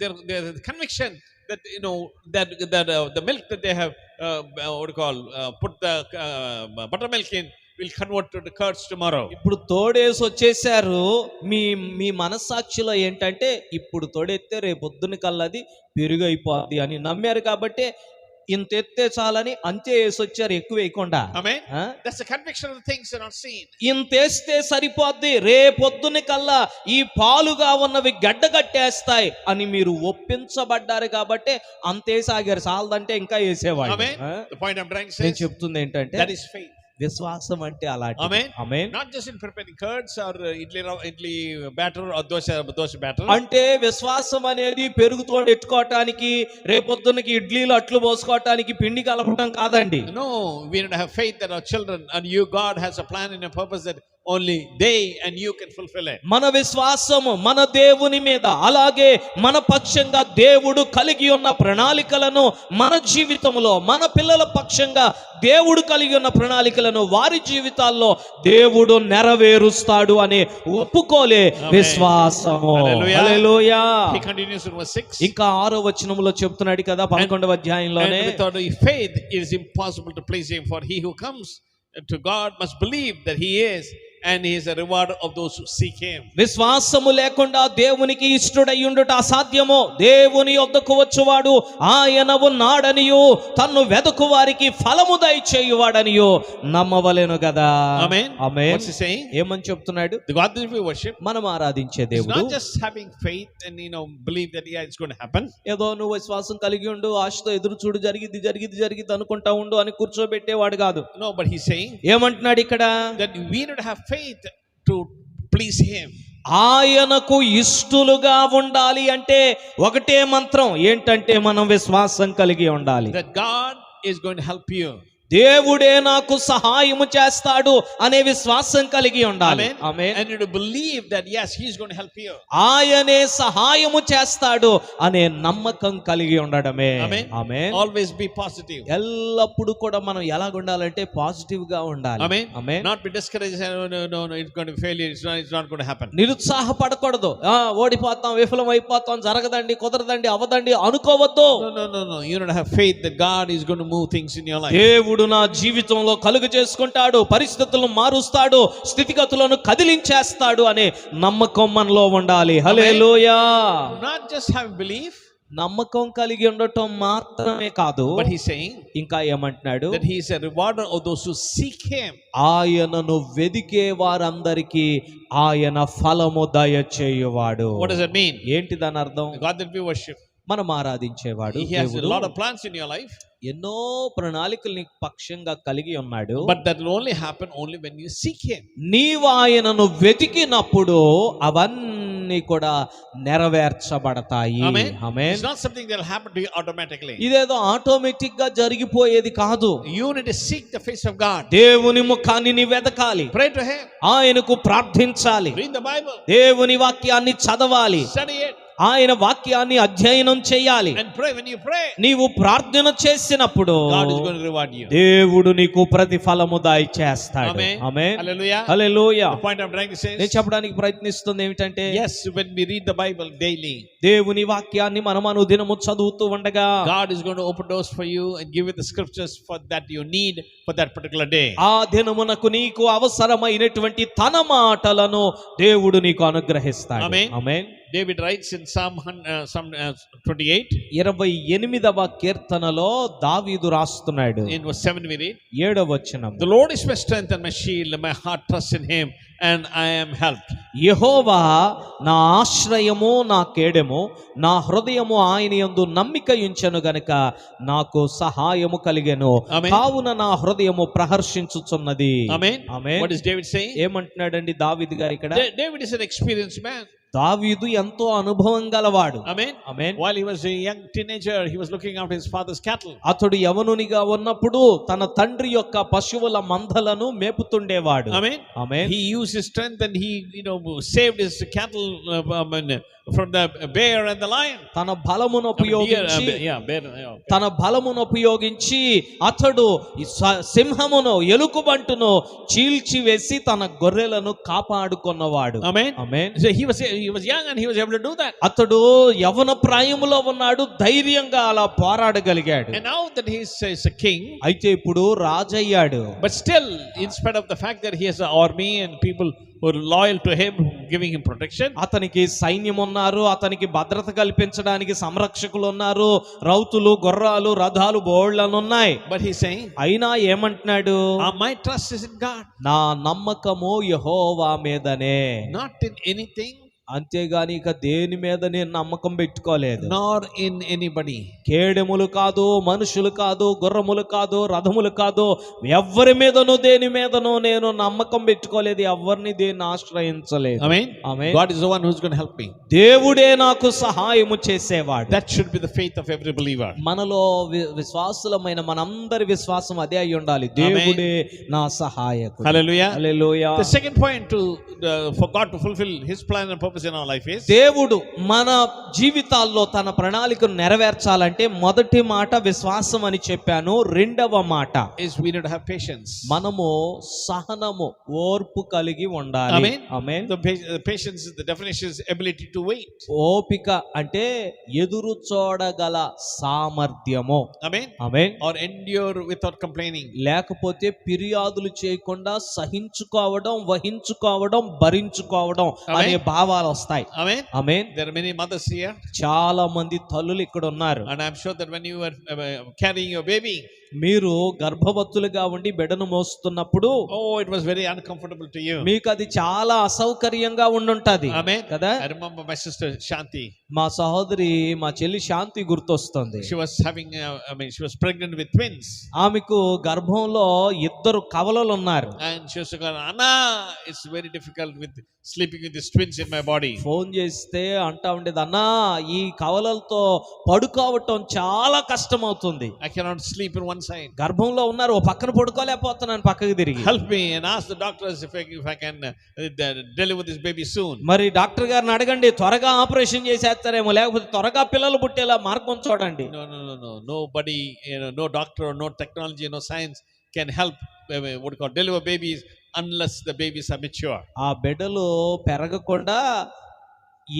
Their conviction that that the milk that they have what do you call put the buttermilk in will convert to the curds tomorrow. ఇప్పుడు తోడేసి వచ్చేసారు. మీ మనస్సాక్షిలో ఏంటంటే ఇప్పుడు తోడెత్తే రేపొద్దున కల్లాది పెరుగు అయిపోద్ది అని నమ్మారు కాబట్టి ఇంత ఎత్తే చాలని అంతే వేసి వచ్చారు, ఎక్కువ వేయకుండా. Amen. That's the conviction of the things are not seen. ఇంతేస్తే సరిపోద్ది, రేపొద్దున కల్లా ఈ పాలుగా ఉన్నవి గడ్డగట్టేస్తాయి అని మీరు ఒప్పించబడ్డారు కాబట్టి అంతేసి ఆగారు. చాలదంటే ఇంకా వేసేవాళ్ళు. Amen. The point I'm trying to నేను say, చెప్తుంది ఏంటంటే that is faith. విశ్వాసం అంటే అలాంటి. Amen. Amen. Not just in preparing curds or idli batter or dosha batter. అంటే విశ్వాసం అనేది పెరుగుతో ఎట్టుకోవటానికి, రేపొద్దునకి ఇడ్లీలు అట్లు పోసుకోవటానికి పిండి కలపటం కాదండి. No, we need to have faith that our children and you, God has a plan and a purpose that only they and you can fulfill it. మన విశ్వాసము మన దేవుని మీద, అలాగే మన పక్షంగా దేవుడు కలిగి ఉన్న ప్రణాళికలను మన జీవితంలో, మన పిల్లల పక్షంగా దేవుడు కలిగి ఉన్న ప్రణాళికలను వారి జీవితాల్లో దేవుడు నెరవేరుస్తాడు అనే ఒప్పుకోలే విశ్వాసము. Hallelujah. Hallelujah. He continues in verse 6. ఇంకా 6వ వచనంలో చెప్తున్నాడు కదా 11వ అధ్యాయంలోనే, And without faith it is impossible to please him, for he who comes to God must believe that he is, and he is a rewarder of those who seek him. విశ్వాసము లేకుండా దేవునికి ఇష్టడై ఉండుట అసాధ్యము. దేవుని యొద్దకు వచ్చువాడు ఆయన ఉన్నాడనియు తన్ను వెదకు వారికి ఫలము దయచేయువాడనియు నమ్మవలెను కదా. Amen. Amen. What's he saying? ఏమని చెప్తున్నాడు? The God that we worship, మనం ఆరాధించే it's దేవుడు not just having faith and believe that it's going to happen. ఏదో నువ్వు విశ్వాసం కలిగి ఉండు, ఆశతో ఎదురు చూడు, జరిగిద్ది అనుకుంటా ఉండు అని కూర్చోబెట్టేవాడు కాదు. No, but he's saying ఏమంటున్నాడు ఇక్కడ? that we need to have faith to please him. ఆయనకు ఇష్టలుగా ఉండాలి అంటే ఒకటే మంత్రం ఏంటంటే మనం విశ్వాసం కలిగి ఉండాలి. That God is going to help you. దేవుడే నాకు సహాయము చేస్తాడు అనే విశ్వాసం కలిగి ఉండాలి. Amen. Amen. And you to believe that yes, he's going to help you. ఆయనే సహాయము చేస్తాడు అనే నమ్మకం కలిగి ఉండడమే. Amen. Amen. Always be positive. ఎల్లప్పుడూ కూడా మనం ఎలా ఉండాలంటే పాజిటివ్ గా ఉండాలి. Amen. Amen. Not be discouraged. No, it's going to fail. It's not going to happen. నిరుత్సాహపడకూడదు. ఓడిపోతాం, విఫలం అయిపోతాం, జరగదండి, కుదరదండి, అవదండి అనుకోవద్దు. No. You need to have faith that God is going to move things in your life. దేవుడు నా జీవితంలో కలుగు చేసుకుంటాడు, పరిస్థితులను మారుస్తాడు, స్థితిగతులను కదిలించేస్తాడు అనే నమ్మకం మనలో ఉండాలి. హల్లెలూయా. Not just have belief, నమ్మకం కలిగి ఉండటం మాత్రమే కాదు, but he's saying ఇంకా ఏమంటున్నాడు? that he is a rewarder of those who seek him. ఆయనను వెదికే వారందరికీ ఆయన ఫలము దయచేయువాడు. What does that mean? ఏంటి దాని అర్థం? The God that we worship, మనం ఆరాధించేవాడు he has a దేవుడు lot of plans in your life, ఎన్నో ప్రణాళికలు నీకు పక్షంగా కలిగి ఉన్నాడు. but that will only happen only when you seek him. నీవు ఆయనను వెతికినప్పుడు అవన్నీ కూడా నెరవేర్చబడతాయి. Amen. Amen. It's not something that will happen to you automatically. ఇదేదో ఆటోమేటిక్ గా జరిగిపోయేది కాదు. You need to seek the face of God. దేవుని ముఖాన్ని నీ వెతకాలి, Pray to him. ఆయనకు ప్రార్థించాలి, Read the Bible. దేవుని వాక్యాన్ని చదవాలి, Study it. ఆయన వాక్యాన్ని అధ్యయనం చేయాలి. And pray. When you pray, నీవు ప్రార్థన చేసినప్పుడు God is going to reward you. దేవుడు నీకు ప్రతిఫలము దయచేస్తాడు. Amen. Amen. Hallelujah. Hallelujah. The point I'm trying to say నేను is, చెప్పడానికి ప్రయత్నిస్తుంది ఏమిటంటే, yes, when we read the Bible daily, దేవుని వాక్యాన్ని మనం అనుదినము చదువుతూ ఉండగా God is going to open doors for you and give you the scriptures for that you need for that particular day. ఆ దినమునకు నీకు అవసరమైనటువంటి తన మాటలను దేవుడు నీకు అనుగ్రహిస్తాడు. Amen. Amen. David writes in Psalm 28, 28వ కీర్తనలో దావీదు రాస్తున్నాడు. in verse 7 we read, 7వ వచనం, the Lord is my strength and my shield, and my heart trusts in him, and I am helped. యెహోవా నా ఆశ్రయము, నా కేడెము, నా హృదయము ఆయన యందు నమ్మిక ఉంచెను గనుక నాకు సహాయము కలిగెను. Amen. కావున నా హృదయము ప్రహర్షించుచున్నది. Amen. Amen. What is David saying? ఏమంటున్నాడండి దావీదు గారు ఇక్కడ? David is an experienced man. దావీదు ఎంతో అనుభవం గలవాడు. Amen. Amen. While he was a young teenager, he was looking after his father's cattle. అతడు యవనునిగా ఉన్నప్పుడు తన తండ్రి యొక్క పశువుల మందలను మేపుతుండేవాడు. Amen. Amen. He used his strength and he, saved his cattle from the bear and the lion. తన బలమును ఉపయోగించి bear. తన బలమును ఉపయోగించి అతడు ఈ సింహమును, ఎలుకబంటును చీల్చివేసి తన గొర్రెలను కాపాడుకున్నవాడు. Amen. Amen. So he was young and he was able to do that. అతడు యవన ప్రాయములో ఉన్నాడు, ధైర్యంగా అలా పోరాడగలిగాడు. And now that he is a king, అయితే ఇప్పుడు రాజయ్యాడు. but still, in spite of the fact that he has an army and people who are loyal to him, giving him protection, అతనికి సైన్యం ఉన్నారు, అతనికి భద్రత కల్పించడానికి సంరక్షకులు ఉన్నారు, రౌతులు, గుర్రాలు, రథాలు బోళ్ళను ఉన్నాయి. but he's saying, అయినా ఏమంటున్నాడు? my trust is in God, నా నమ్మకము యెహోవా మీదనే, not in anything, అంతేగాని ఇక దేని మీద నేను నమ్మకం పెట్టుకోలేదు. nor in anybody. కేడెములు కాదు, మనుషులు కాదు, గుర్రములు కాదు, రథములు కాదు, ఎవ్వరి మీదనో దేని మీదనో నేను నమ్మకం పెట్టుకోలేదు, ఎవరిని దేన్ని ఆశ్రయించలేదు. Amen. Amen. God is the one who's going to help me. దేవుడే నాకు సహాయము చేసేవాడు. That should be the faith of every believer. మనలో విశ్వాసులమైన మనందరి విశ్వాసం అదే అయి ఉండాలి. దేవుడే నా సహాయకుడు. Hallelujah. Hallelujah. The second point for God to fulfill his plan and purpose in our life is, దేవుడు మన జీవితాల్లో తన ప్రణాళికను నెరవేర్చాలంటే మొదటి మాట విశ్వాసం అని చెప్పాను. రెండవ మాట is we need to have patience. మనము సహనము, ఓర్పు కలిగి ఉండాలి. Amen. Amen. The patience is the definition is ability to wait. ఓపిక అంటే ఎదురు చూడగల సామర్థ్యము. Amen. Amen. Or endure without complaining. లేకపోతే ఫిర్యాదులు చేయకుండా సహించుకోవడం, వహించుకోవడం, భరించుకోవడం అనే భావాలు వస్తాయి. Amen. Amen. There are many mothers here, చాలా మంది తల్లులు ఇక్కడ ఉన్నారు. and I'm sure that when you were carrying your baby, మీరు గర్భవతులుగా ఉండి బిడ్డను మోస్తున్నప్పుడు it was very uncomfortable to you. మీకు అది చాలా అసౌకర్యంగా ఉండుంటది. Amen. కదా? I remember my sister Shanti. మా సహోదరి, మా చెల్లి శాంతి గుర్తొస్తుంది. She was having she was pregnant with twins, ఆమెకు గర్భంలో ఇద్దరు కవలలు ఉన్నారు. and she was going, Anna, it's very difficult with sleeping with these twins in my body. Phone చేస్తే అంటా ఉండేది, అన్నా ఈ కవలలతో పడుకోవటం చాలా కష్టం అవుతుంది. I cannot sleep in one side. గర్భంలో ఉన్నారు, ఓ పక్కన పడుకోలేకపోతున్నాను, పక్కకి తిరిగి. Help me and ask the doctors if I can deliver this baby soon. మరి డాక్టర్ గారిని అడగండి, త్వరగా ఆపరేషన్ చేసేస్తారేమో, లేకపోతే త్వరగా పిల్లలు పుట్టేలా మార్గం చూడండి. No. Nobody, no doctor or no technology, no science can help deliver babies unless the babies are mature. ఆ బిడ్డలు పెరగకుండా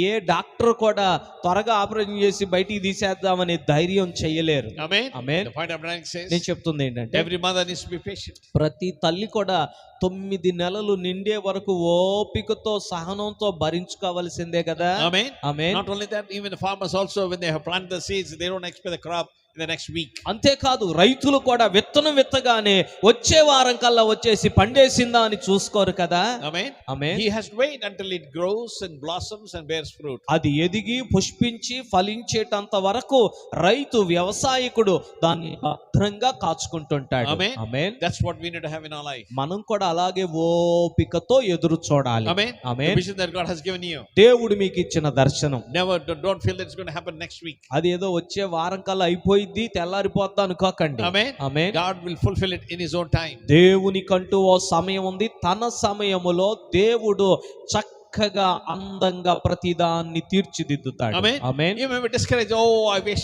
ఏ డాక్టర్ కూడా త్వరగా ఆపరేషన్ చేసి బయటికి తీసేద్దామని ధైర్యం చేయలేరు. Amen. Amen. The point I'm trying to say నేను is, చెప్తుంది ఏంటంటే every mother needs to be patient. ప్రతి తల్లి కూడా 9 నెలలు నిండే వరకు ఓపికతో, సహనంతో భరించుకోవాల్సిందే కదా. Amen. Amen. Not only that, even the farmers also, when they have planted the seeds, they don't expect the crop in the next week. అంతేకాదు, రైతులు కూడా విత్తనం విత్తగానే వచ్చే వారం కల్లా వచ్చేసి పండేసిందా అని చూసుకోరు కదా. Amen. Amen. He has to wait until it grows and blossoms and bears fruit. అది ఎదిగి పుష్పించి ఫలించేటంత వరకు రైతు, వ్యవసాయకుడు దాన్ని భద్రంగా కాచుకుంటుంటాడు. Amen. Amen. That's what we need to have in our life. మనం కూడా అలాగే ఓపికతో ఎదురు చూడాలి. Amen. Amen. The vision that God has given you. దేవుడు మీకు ఇచ్చిన దర్శనం Never, don't feel that it's going to happen next week. అది ఏదో వచ్చే వారం కల్లా అయిపోయింది, తెల్లారిపోద్దా అనుకోకండి. Amen. Amen. God will fulfill it in His own time. దేవునికంటూ ఓ సమయం ఉంది. తన సమయములో దేవుడు చక్కగా, అందంగా ప్రతిదాన్ని తీర్చిదిద్దుతాడు. Amen. Amen. You may be discouraged. I wish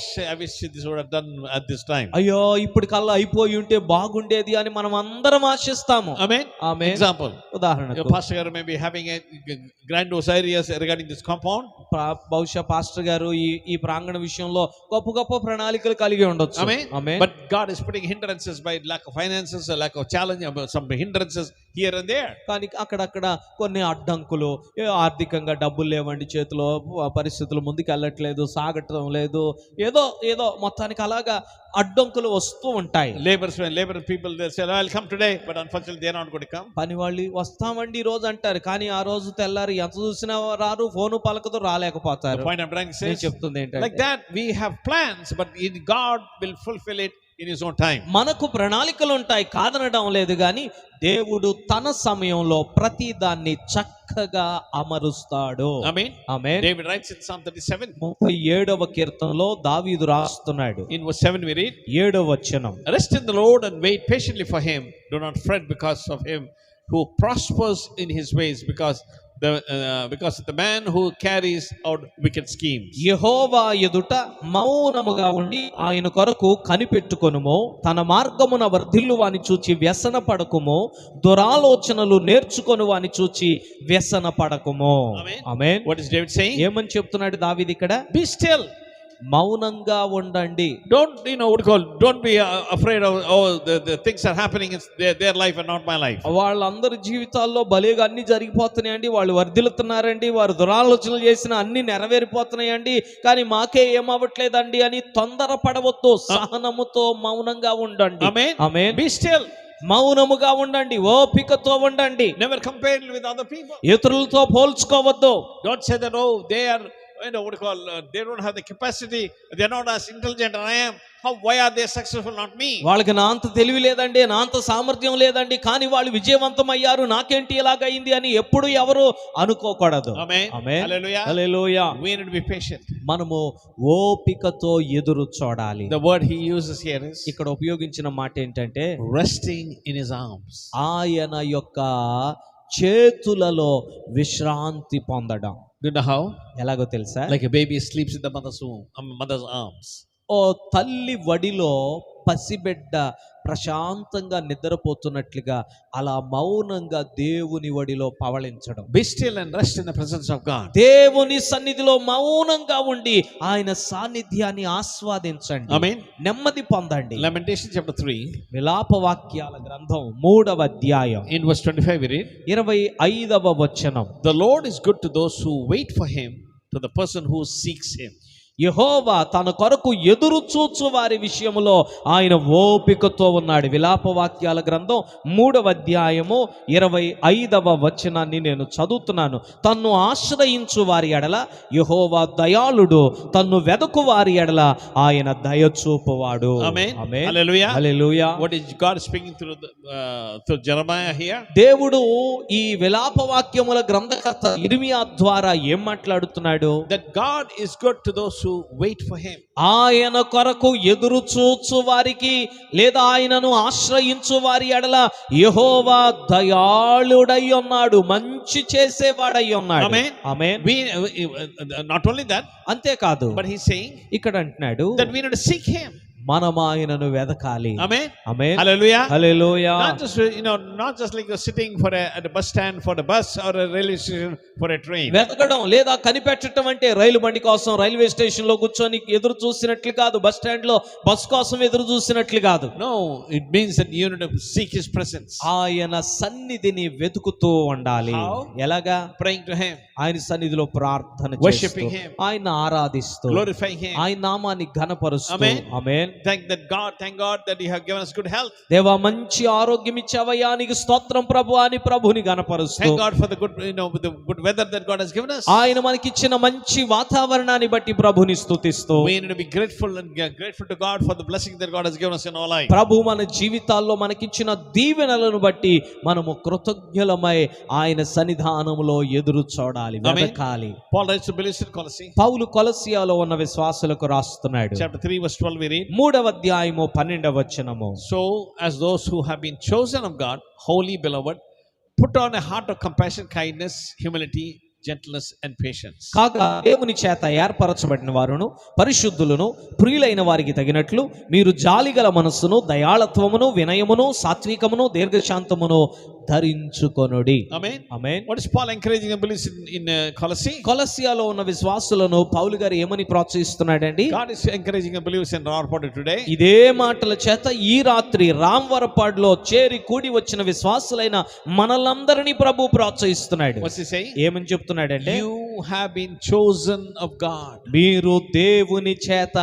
this would have done at this time. అయ్యో ఇప్పుడు కల్లా అయిపోయి ఉంటే బాగుండేది అని మనం అందరం ఆశిస్తాము. Amen. ఆమేన్. Example. ఉదాహరణకు Your pastor garu may be having a grandiose ideas regarding this compound. బహుశా పాస్టర్ గారు ఈ ప్రాంగణ విషయంలో గొప్ప ప్రణాళికలు కలిగి ఉండొచ్చు. Amen. Amen. But God is putting hindrances by lack of finances, or lack of challenge, some hindrances here and there. కానీ అక్కడక్కడ కొన్ని అడ్డంకులు, ఆర్థికంగా డబ్బులు లేవండి చేతిలో, పరిస్థితులు ముందుకు వెళ్ళట్లేదు, సాగటం లేదు, ఏదో ఏదో మొత్తానికి అలాగా అడ్డంకులు వస్తూ ఉంటాయి. Labor people, they say, I'll come today, but unfortunately they're not going to come. పని వాళ్ళు వస్తామండి ఈ రోజు అంటారు, కానీ ఆ రోజు తెల్లారి ఎంత చూసినా రారు, ఫోను పలకతో The రాలేకపోతారు. point I'm trying to say నేను is, చెప్తుంది ఏంటంటే, like that, we have plans, but God will fulfill it in His own time. మనకు ప్రణాళికలు ఉంటాయి, కాదనడం లేదు, కానీ దేవుడు తన సమయంలో ప్రతి దాన్ని చక్కగా అమరుస్తాడు. Amen. Amen. David writes in Psalm 37, 37వ కీర్తనలో దావీదు రాస్తున్నాడు, in verse 7 we read, 7వ వచనం, rest in the Lord and wait patiently for Him. Do not fret because of him who prospers in his ways, because the man who carries out wicked schemes. యెహోవా ఎదుట మౌనముగా ఉండి ఆయన కొరకు కనిపెట్టుకొనుము, తన మార్గమున వర్ధిల్లు వాని చూచి వ్యసన పడకుము, దురాలోచనలు నేర్చుకొను వాని చూచి వ్యసన పడకుము. ఆమేన్. What is David saying? ఏమని చెప్తున్నాడు దావీదు ఇక్కడ? Be still. మౌనంగా ఉండండి. Don't be afraid of the things are happening in their life and not my life. వాళ్ళందరి జీవితాల్లో భలేగా అన్ని జరిగిపోతున్నాయండి, వాళ్ళు వర్ధిల్లుతున్నారండి, వారు దురాలోచనలు చేసిన అన్ని నెరవేరిపోతున్నాయండి, కానీ మాకే ఏమవ్వట్లేదండి అని తొందరపడవద్దు. సహనముతో మౌనంగా ఉండండి. ఆమేన్. Be still. మౌనముగా ఉండండి, ఓపికతో ఉండండి. Never compare with other people. ఇతరులతో పోల్చుకోవద్దు. Don't say that, they are, they don't have the capacity, they're not as intelligent as I am. Why are they successful, not me? వాళ్ళకి నా అంత తెలివి లేదండి, నా అంత సామర్థ్యం లేదండి, కానీ వాళ్ళు విజయవంతం అయ్యారు, నాకేంటి ఇలాగైంది అని ఎప్పుడు ఎవరు అనుకోకూడదు. Amen. Hallelujah. Hallelujah. We need to be patient. మనము ఓపికతో ఎదురు చూడాలి. The word he uses here is, ఇక్కడ ఉపయోగించిన మాట ఏంటంటే, resting in his arms. ఆయన యొక్క చేతులలో విశ్రాంతి పొందడం. Do you know how? ఎలాగో తెలుసా? Like a baby sleeps in the mother's arms. ఓ తల్లి వడిలో పసిబిడ్డ ప్రశాంతంగా నిద్రపోతున్నట్లుగా అలా మౌనంగా దేవుని వడిలో పవళించడం. Be still and rest in the presence of God. దేవుని సన్నిధిలో మౌనంగా ఉండి ఆయన సాన్నిధ్యాన్ని ఆస్వాదించండి. Amen. నెమ్మది పొందండి. Lamentation chapter 3. విలాప వాక్యాల గ్రంథం 3వ అధ్యాయం In verse 25 we read, 25వ వచనం, the Lord is good to those who wait for him, to the person who seeks him. యెహోవా తన కొరకు ఎదురు చూచు వారి విషయములో ఆయన ఓపికతో ఉన్నాడు. విలాప వాక్యాల గ్రంథం 3వ అధ్యాయము 25వ వచనాన్ని నేను చదువుతున్నాను. తన్ను ఆశ్రయించు వారి ఎడల యెహోవా దయాళుడు, తన్ను వెదకు వారి ఎడల ఆయన దయచూపువాడు. Amen. Amen. Hallelujah. Hallelujah. What is God speaking through Jeremiah here? దేవుడు ఈ విలాప వాక్యముల గ్రంథకర్త ఇర్మియా ద్వారా ఏం మాట్లాడుతున్నాడు? That God is good to those who wait for him. ఆయన కొరకు ఎదురు చూచు వారికి లేదా ఆయనను ఆశ్రయించు వారి ఎడల యెహోవా దయాళుడై ఉన్నాడు, మంచి చేసేవాడై ఉన్నాడు. ఆమేన్. Not only that, అంతేకాదు, but he's saying ఇక్కడ అంటున్నాడు that we need to seek him. మనం ఆయనను వెదకాలి. Amen. Amen. Hallelujah. Hallelujah. Not just like you're sitting at a bus stand for the bus or a railway station for a train. వెతకడం లేదా కనిపెట్టడం అంటే రైలు బండి కోసం రైల్వే స్టేషన్ లో కూర్చొని ఎదురు చూసినట్లు కాదు, బస్ స్టాండ్ లో బస్ కోసం ఎదురు చూసినట్లు కాదు. No, it means that you need to seek his presence. ఆయన సన్నిధిని వెతుకుతూ ఉండాలి. How? ఎలాగా? Praying to him, ఆయన సన్నిధిలో ప్రార్థన worshiping చేస్తూ, him, ఆయన ఆరాధిస్తూ, glorifying him. ఆయన నామాన్ని ఘనపరుస్తూ. Amen. Amen. Thank God that you have given us good health. దేవా మంచి ఆరోగ్యం ఇచ్చావయ్యా, నీకు స్తోత్రం ప్రభు అని ప్రభుని ఘనపరుస్తూ. Thank God for the good, with the good weather that God has given us. ఆయన మనకి ఇచ్చిన మంచి వాతావరణాన్ని బట్టి ప్రభుని స్తుతిస్తూ. We need to be grateful to God for the blessing that God has given us in our life. ప్రభు మన జీవితాల్లో మనకిచ్చిన దీవెనలను బట్టి మనము కృతజ్ఞులమై ఆయన సన్నిధానములో ఎదురు చూడాలి, వెతకాలి. Paul writes to believers in Colossae. పౌలు కొలస్సియాలో ఉన్న విశ్వాసులకు రాస్తున్నాడు. Chapter 3 verse 12 we read, 3వ అధ్యాయము 12వ వచనము. So as those who have been chosen of God, holy beloved, put on a heart of compassion, kindness, humility, gentleness and patience. కాగా దేవుని చేత ఏర్పరచబడిన వారును పరిశుద్ధులను ప్రియులైన వారికి తగినట్లు మీరు జాలిగల మనస్సును, దయాళత్వమును, వినయమును, సాత్వికమును, దీర్ఘశాంతమును ధరించుకొనుడి. Amen. Amen. What is Paul encouraging the believers in Colossae? కొలస్సియాలో ఉన్న విశ్వాసులను పౌలు గారు ఏమని ప్రోత్సహిస్తున్నాడండి? God is encouraging the believers in Ravarpadu today. ఇదే మాటల చేత ఈ రాత్రి రాంవరపాడులో చేరి కూడి వచ్చిన విశ్వాసులైన మనలందరినీ ప్రభు ప్రోత్సహిస్తున్నాడు. What's he saying? ఏమని చెప్తున్నాడంటే, You have been chosen of God. మీరు దేవుని చేత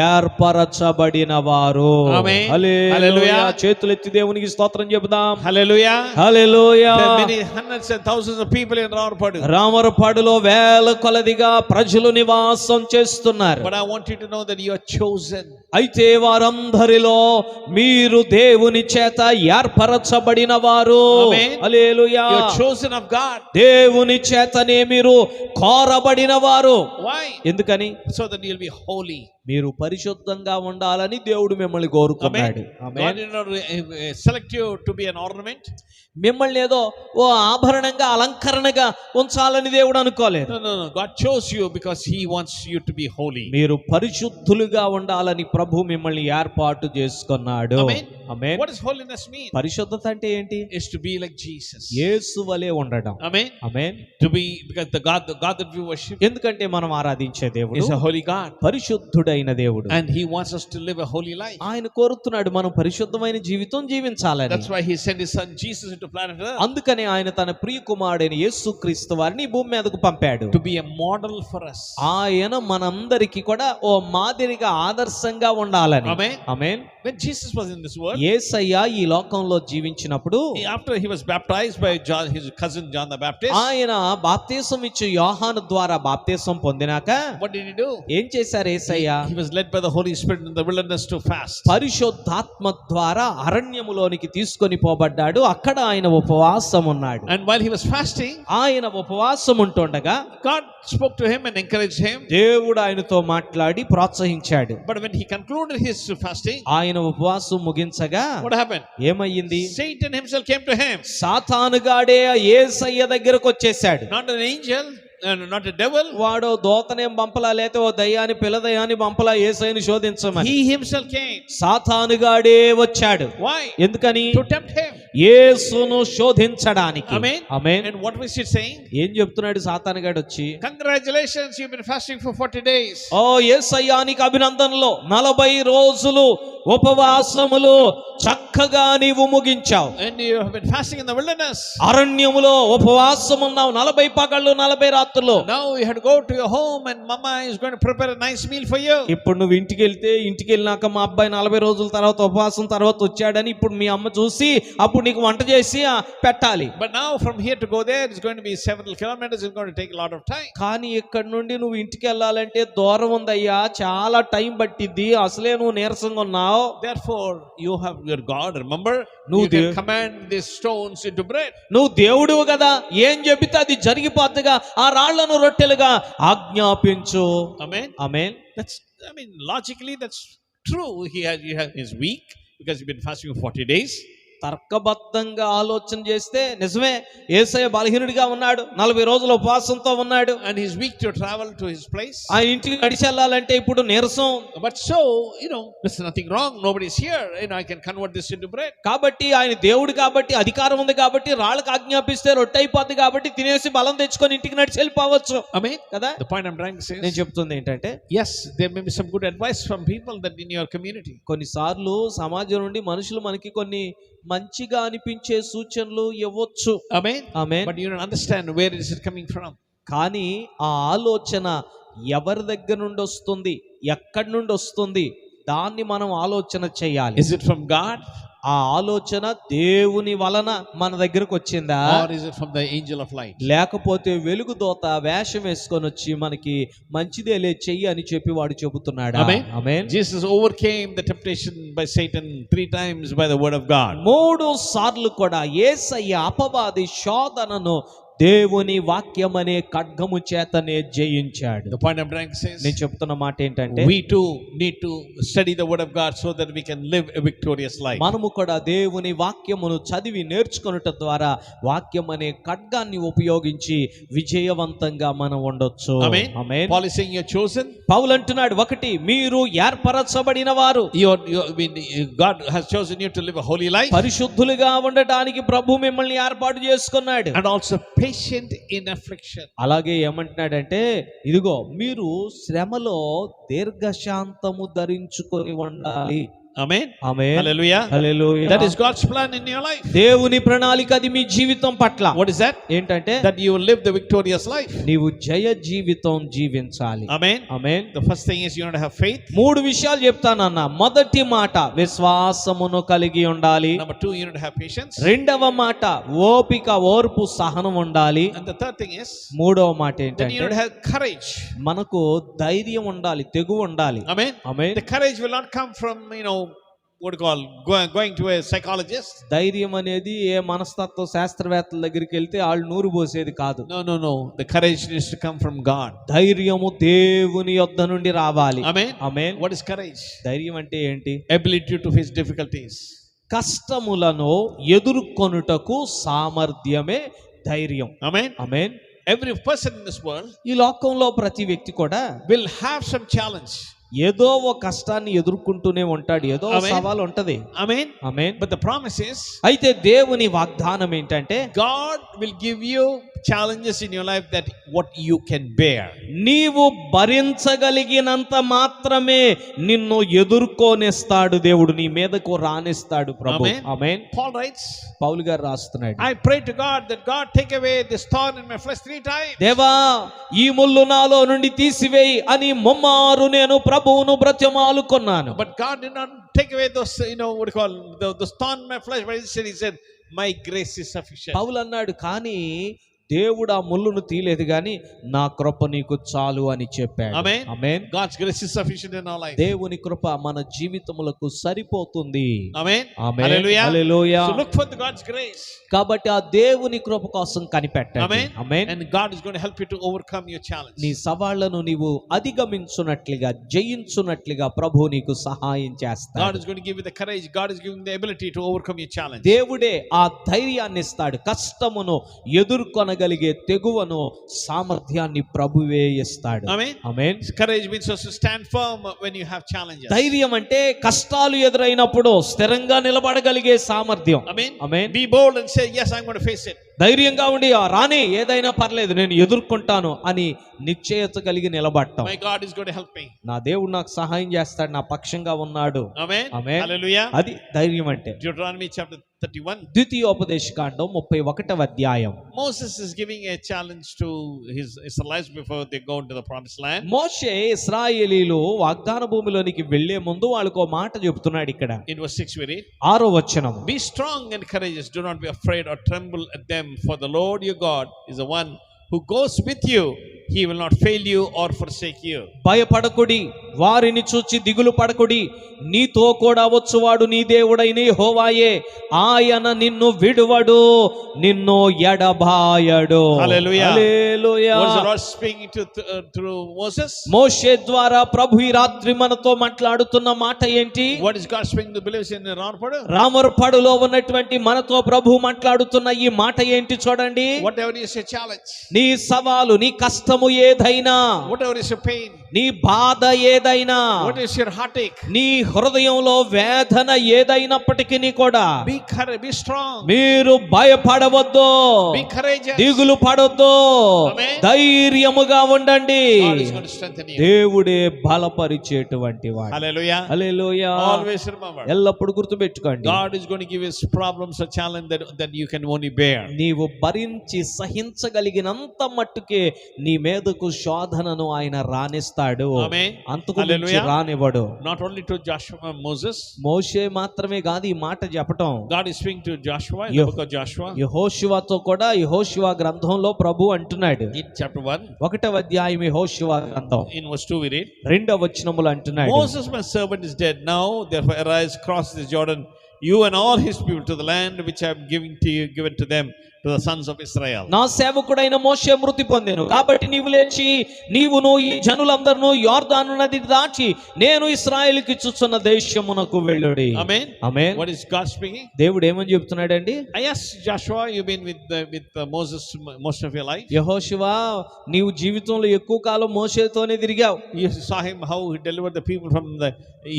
ఏర్పరచబడిన వారు. ఆమేన్. హల్లెలూయా. హల్లెలూయా. చేతులెత్తి దేవునికి స్తోత్రం చెబుదాం. Hallelujah. Hallelujah. There are many hundreds and thousands of people in Ravarpadu. రామరపాడులో వేల కొలదిగా ప్రజలు నివాసం చేస్తున్నారు. But I want you to know that you are chosen. అయితే వారందరిలో మీరు దేవుని చేత ఏర్పరచబడిన వారు. ఆమేన్. హల్లెలూయా. You are chosen of God. దేవుని చేతనే మీరు కోరబడిన వారు. Why? ఎందుకని? So that you'll be holy. మీరు పరిశుద్ధంగా ఉండాలని దేవుడు మిమ్మల్ని కోరుకున్నాడు. Amen. God did not select you to be an ornament. మిమ్మల్ని ఏదో ఓ ఆభరణంగా అలంకరణగా ఉంచాలని దేవుడు అనుకోలేదు. No. God chose you because He wants you to be holy. మీరు పరిశుద్ధులుగా ఉండాలని ప్రభు మిమ్మల్ని ఏర్పాటు చేసుకున్నాడు. Amen. Amen. What does holiness mean? పరిశుద్ధత అంటే ఏంటి? Is to be like Jesus. యేసు వలె ఉండడం. Amen. Amen. To be, because the God that we worship ఎందుకంటే మనం ఆరాధించే దేవుడు is a holy God, పరిశుద్ధుడైన దేవుడు. and He wants us to live a holy life. ఆయన కోరుతున్నాడు మనం పరిశుద్ధమైన జీవితం జీవించాలని. That's why He sent His Son Jesus into planet Earth అందుకనే ఆయన తన ప్రియ కుమారుడైన యేసుక్రీస్తు వారిని ఈ భూమి మీదకు పంపాడు. to be a model for us. ఆయన మనందరికీ కూడా ఓ మాదిరిగా ఆదర్శంగా ఉండాలని. Amen. Amen. When Jesus was in this world, యేసయ్య ఈ లోకంలో జీవించినప్పుడు after He was baptized by John, his cousin John the Baptist, ఆయన బాప్తిసం ఇచ్చే యోహాను ద్వారా బాప్తిసం పొందినాక what did He do? ఏం చేశారు యేసయ్య? He was led by the Holy Spirit in the wilderness to fast. పరిశుద్ధాత్మ ద్వారా అరణ్యములోనికి తీసుకొని పోబడ్డాడు. అక్కడ ఆయన ఉపవాసం ఉన్నాడు. And while He was fasting, ఆయన ఉపవాసం ఉంటుండగా God spoke to him and encouraged him. దేవుడు ఆయనతో మాట్లాడి ప్రోత్సహించాడు. But when he concluded his fasting, ఆయన ఉపవాసం ముగించగా what happened? ఏమయ్యింది? Satan himself came to him. సాతానుగాడే యేసయ్య దగ్గరకు వచ్చేసాడు. Not an angel, not a devil. వాడు దోతనేం పంపలా, లేతే ఓ దయ్యాన్ని పిల్ల దయ్యాన్ని పంపలా యేసయ్యని శోధించమని. He himself came. సాతానుగాడే వచ్చాడు. Why? ఎందుకని? To tempt him. యేసును శోధించడానికి. Amen. Amen. And what was he saying? ఏం చెప్తున్నాడు సాతానుగాడు వచ్చి? Congratulations, you've been fasting for 40 days. ఓ యేసయ్యానికి అభినందనలు, 40 రోజులు ఉపవాసములు చక్కగా నీవు ముగించావు. And you have been fasting in the wilderness. అరణ్యములో ఉపవాసం ఉన్నావు 40 పగళ్ళు 40 రాత్రులు. Now you have to go to your home and mama is going to prepare a nice meal for you. ఇప్పుడు నువ్వు ఇంటికి వెళ్ళినాక మా అబ్బాయి 40 రోజుల తర్వాత ఉపవాసం తర్వాత వచ్చాడని ఇప్పుడు మీ అమ్మ చూసి అప్పుడు నీకు వంట చేసి పెట్టాలి. But now from here to go there is going to be several kilometers. It's going to take a lot of time. కానీ ఇక్కడ నుండి నువ్వు ఇంటికి వెళ్ళాలంటే దూరం ఉందయ్యా, చాలా టైం పట్టిద్ది, అసలే నువ్వు నీరసంగా ఉన్నావు. Therefore you have your God, remember, No, you can command these stones into bread. నువ్వు దేవుడువు కదా, ఏం చెబితే అది జరిగిపోద్దిగా, ఆ రాళ్లను రొట్టెలుగా ఆజ్ఞాపించు. Amen. Amen. That's, I mean, logically that's true. He is weak because he's been fasting for 40 days. తర్కబద్ధంగా ఆలోచన చేస్తే నిజమే, యేసయ్య బలహీనుడిగా ఉన్నాడు, 40 రోజులు ఉపవాసంతో ఉన్నాడు, and he's weak to travel to his place. ఆ ఇంటికి నడిచి వెళ్ళాలంటే ఇప్పుడు నీరసం. But so, there's nothing wrong, nobody's here, I can convert this into bread. కాబట్టి ఆయన దేవుడు కాబట్టి అధికారం ఉంది కాబట్టి రాళ్ళకి ఆజ్ఞాపిస్తే రొట్టె అయిపోద్ది కాబట్టి తినేసి బలం తెచ్చుకొని ఇంటికి నడిచి వెళ్ళిపోవచ్చు. Amen. కదా? The point I'm trying to say నేను is, చెప్తుంది ఏంటంటే, yes, there may be some good advice from people that in your community. కొన్నిసార్లు సమాజం నుండి మనుషులు మనకి కొన్ని మంచిగా అనిపించే సూచనలు ఇవ్వచ్చు. Amen. Amen. But you don't understand where is it coming from. కానీ ఆ ఆలోచన ఎవరి దగ్గర నుండి వస్తుంది, ఎక్కడి నుండి వస్తుంది, దాన్ని మనం ఆలోచన చేయాలి. Is it from God? ఆ ఆలోచన దేవుని వలన మన దగ్గరకు వచ్చిందా, Or is it from the angel of light? లేకపోతే వెలుగు దోత వేషం వేసుకొని వచ్చి మనకి మంచిదేలే చెయ్యి అని చెప్పి వాడు చెబుతున్నాడా? Amen. Amen. Jesus overcame the temptation by Satan 3 times by the word of God. 3 సార్లు కూడా యేసయ్య అపవాది శోధనను దేవుని వాక్యం అనే ఖడ్గము చేతనే జయించాడు. The point I'm trying to say నేను is చెప్తున్న మాట ఏంటంటే we too need to study the word of God so that we can live a victorious life. మనము కూడా దేవుని వాక్యమును చదివి నేర్చుకొనుట ద్వారా వాక్యం అనే ఖడ్గాన్ని ఉపయోగించి విజయవంతంగా మనం ఉండొచ్చు. Amen. Amen. Paul is saying you're chosen. పౌలు అంటున్నాడు, ఒకటి, మీరు ఏర్పరచబడిన వారు. God has chosen you to live a holy life. పరిశుద్ధులుగా ఉండటానికి ప్రభు మిమ్మల్ని ఏర్పాటు చేసుకున్నాడు. And also patient in affliction. అలాగే ఏమంటున్నాడంటే, ఇదిగో మీరు శ్రమలో దీర్ఘశాంతము ధరించుకొని ఉండాలి. Amen. Amen. Hallelujah. Hallelujah. That is God's plan in your life. దేవుని ప్రణాళిక అది మీ జీవితం పట్ల. What is that? ఏంటంటే That you will live the victorious life. నీవు జయ జీవితం జీవించాలి. Amen. Amen. The first thing is you need to have faith. మూడు విషయాలు చెప్తానన్న. మొదటి మాట విశ్వాసమును కలిగి ఉండాలి. Number 2, you need to have patience. రెండవ మాట ఓపిక, ఓర్పు, సహనం ఉండాలి. And the third thing is మూడవ మాట that you ఏంటంటే need to have courage. మనకు ధైర్యం ఉండాలి, తెగువ ఉండాలి. Amen. Amen. The courage will not come from, what do you call, going to a psychologist. ధైర్యం అనేది ఏ మనస్తత్వ శాస్త్రవేత్తల దగ్గరికి వెళ్తే వాళ్ళు నూరు పోసేది కాదు. No. The courage needs to come from God. ధైర్యము దేవుని యొద్ద నుండి రావాలి. Amen. Amen. What is courage? ధైర్యం అంటే ఏంటి? Ability to face difficulties. కష్టములను ఎదుర్కొనుటకు సామర్థ్యమే ధైర్యం. Amen. Amen. Every person in this world ఈ లోకంలో ప్రతి వ్యక్తి కూడా will have some challenge. ఏదో ఒక కష్టాన్ని ఎదుర్కొంటూనే ఉంటాడు, ఏదో ఒక ఆమేన్. సవాలు ఉంటది. Amen. Amen. But the promise is అయితే దేవుని వాగ్దానం ఏంటంటే God will give you challenges in your life that what you can bear. నీవు భరించగలిగినంత మాత్రమే నిన్ను ఎదుర్కొనేస్తాడు దేవుడు, నీ మీదకు రానిస్తాడు ప్రభు. Amen. ఆమేన్. Paul writes, పౌలు గారు రాస్తున్నాడు, I pray to God that God take away this thorn in my flesh 3 times. దేవా ఈ ముళ్ళు నాలో నుండి తీసివేయి అని ముమ్మారు నేను ప్రభువును బ్రతిమాలుకొన్నాను. But God did not take away those, what do you call, those thorn in my flesh. But he said, my grace is sufficient. పౌలు అన్నాడు, కానీ దేవుడు ఆ ముళ్ళును తీయలేదు, కానీ నా కృప నీకు చాలు అని చెప్పాడు. Amen. Amen. God's grace is sufficient in our life. దేవుని కృప మన జీవితములకు సరిపోతుంది. Amen. Amen. Hallelujah. Hallelujah. So look for the God's grace. కాబట్టి ఆ దేవుని కృప కోసం కనిపెట్టండి. Amen. Amen. And God is going to help you to overcome your challenge. నీ సవాళ్లను నీవు అధిగమించునట్లుగా, జయించునట్లుగా ప్రభు నీకు సహాయం God చేస్తాడు. is going to give you the courage. God is giving the ability to overcome your challenge. దేవుడే ఆ ధైర్యాన్ని ఇస్తాడు. కష్టమును ఎదుర్కొనగలిగే తెగువను, సామర్థ్యాన్ని ప్రభువే ఇస్తాడు. Amen. Amen. Courage means also stand firm when you have challenges. ధైర్యం అంటే కష్టాలు ఎదురైనప్పుడు స్థిరంగా నిలబడగలిగే సామర్థ్యం. Amen. Amen. Be bold and say, yes, I'm going to face it. ధైర్యంగా ఉండి రాని ఏదైనా పర్లేదు నేను ఎదుర్కొంటాను అని నిశ్చయత కలిగి నిలబడటం. My God is going to help me. నా దేవుడు నాకు సహాయం చేస్తాడు, నా పక్షంగా ఉన్నాడు. Amen. ఆమేన్. Hallelujah. అది ధైర్యం అంటే. Deuteronomy chapter 31. ద్వితీయోపదేశకాండం 31వ అధ్యాయం. Moses is giving a challenge to his Israelites before they go into the promised land. మోషే ఇశ్రాయేలీలు వాగ్దాన భూమిలోనికి వెళ్లే ముందు వాళ్ళకు ఒక మాట చెప్తున్నాడు ఇక్కడ. In verse 6 we read, 6వ వచనం. be strong and courageous, do not be afraid or tremble at them, for the Lord your God is the one who goes with you. He will not fail you or forsake you. భయపడకుడి, వారిని చూచి దిగులు పడకుడి, నీతో కూడా వచ్చువాడు నీ దేవుడైన యెహోవాయే, ఆయన నిన్ను విడువడు, నిన్ను ఎడబాయడు. Hallelujah. Hallelujah. What is the Lord speaking to through Moses? మోషే ద్వారా ప్రభు ఈ రాత్రి మనతో మాట్లాడుతున్న మాట ఏంటి? What is God speaking to believers in Ramapadu? రామర్పడులో ఉన్నటువంటి మనతో ప్రభు మాట్లాడుతున్న ఈ మాట ఏంటి చూడండి. Whatever is your challenge, నీ సవాలు, నీ కష్టము ఏదైనా, whatever is your pain, నీ బాధ ఏదైనా, what is your heartache, నీ హృదయంలో వేదన ఏదైనప్పటికీ కూడా be strong, మీరు భయపడవద్దు, be courageous. దిగులు పడొద్దు, Amen. ధైర్యముగా ఉండండి. God is going to strengthen you. దేవుడే బలపరిచేటువంటి వాడు. Hallelujah. హల్లెలూయా. Always remember, ఎల్లప్పుడు గుర్తుపెట్టుకోండి, God is going to give us problems or challenge that you can only bear. నీవు భరించి సహించగలిగినంత మట్టుకే నీ మీదకు శోధనను ఆయన రానిస్తాడు. Amen. అంతకు మించి Hallelujah. రానివ్వడు. Not only to Joshua, Moses. మోషే మాత్రమే కాదు ఈ మాట చెప్పటం. God is speaking to Joshua in the book of Joshua. యెహోషువతో కూడా యెహోషువ గ్రంథంలో ప్రభు అంటున్నాడు. In chapter 1, 1వ అధ్యాయం యెహోషువ గ్రంథం in verse 2 we read, 2వ వచనములో అంటున్నాడు, Moses my servant is dead. Now therefore arise, cross this Jordan, you and all his people, to the land which I am given to them, to the sons of Israel. నా సేవకుడైన మోషే మృతి పొందెను కాబట్టి నీవు లేచి నీవును ఈ జనులందరూ యోర్దాను నది దాటి నేను ఇశ్రాయేలుకి ఇచ్చుచున్న దేశమునకు వెళ్ళుడి. Amen. Amen. What is God speaking? దేవుడు ఏమని చెప్తున్నాడండి? Yes, Joshua, you've been with Moses most of your life. యెహోషువా నీవు జీవితంలో ఎక్కువ కాలం మోషేతోనే తిరిగావు. You saw him how he delivered the people from the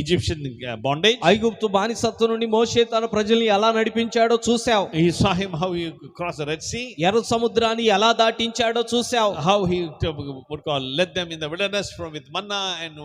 Egyptian bondage. ఐగుప్తు బానిసత్వం నుండి మోషే తన ప్రజల్ని ఎలా నడిపించాడో చూసావు. You saw him how he crossed the Red Sea. ఎర్ర సముద్రాన్ని ఎలా దాటించాడో చూసావు. How he led them in the wilderness with manna and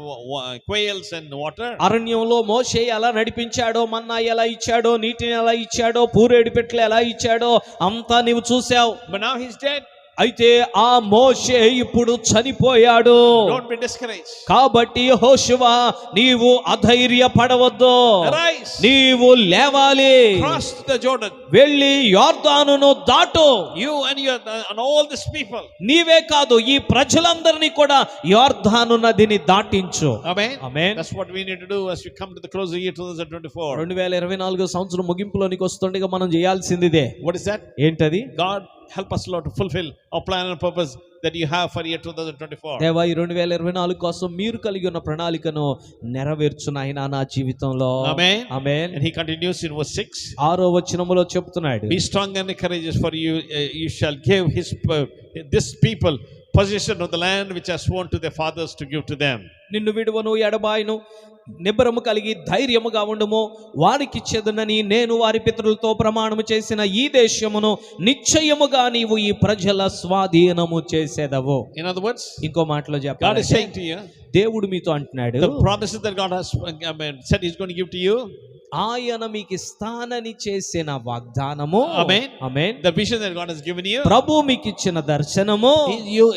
quails and water. అరణ్యంలో మోషే ఎలా నడిపించాడో, మన్నా ఎలా ఇచ్చాడో, నీటిని ఎలా ఇచ్చాడో, పూరేడు పెట్లు ఎలా ఇచ్చాడో అంతా నీవు చూసావు. But now he's dead. అయితే ఆ మోషే ఇప్పుడు చనిపోయాడు. Don't be discouraged. కాబట్టి యెహోషువా నీవు అధైర్యపడవద్దు. Arise. నీవు లేవాలి. Cross the Jordan. వెళ్ళి యోర్దానును దాటు. You and all these people. నీవే కాదు ఈ ప్రజలందరినీ కూడా యోర్దాను నదిని దాటించు. Amen. Amen. That's what we need to do as we come to the close of the year 2024. 2024 సంవత్సరం ముగింపులోనికి వస్తుండగా మనం చేయాల్సిందిదే. What is that? ఏంటది? God help us, Lord, to fulfill our plan and purpose that you have for year 2024. దేవా ఈ 2024 కోసం మీరు కలిగి ఉన్న ప్రణాళికను నెరవేర్చు నాయనా నా జీవితంలో. Amen. Amen. And he continues in verse 6. 6వ వచనములో చెప్తున్నాడు. Be strong and courageous, for you shall give this people possession of the land which I sworn to their fathers to give to them. నిన్ను విడువను ఎడబాయను నిబ్బరము కలిగి ధైర్యముగా ఉండుము వారికిచ్చేదనని నేను వారి పితరులతో ప్రమాణము చేసిన ఈ దేశమును నిశ్చయముగా నీవు ఈ ప్రజల స్వాధీనము చేసేదవు. In other words, ఇంకో మాటలో God is చెప్పాలంటే saying to you, దేవుడు మీతో అంటున్నాడు, the promises that God has said he's going to give to you, ఆయన మీకు ఇస్తానని చేసిన వాగ్దానము. Amen. Amen. the vision that God has given you, ప్రభు మీకు ఇచ్చిన దర్శనము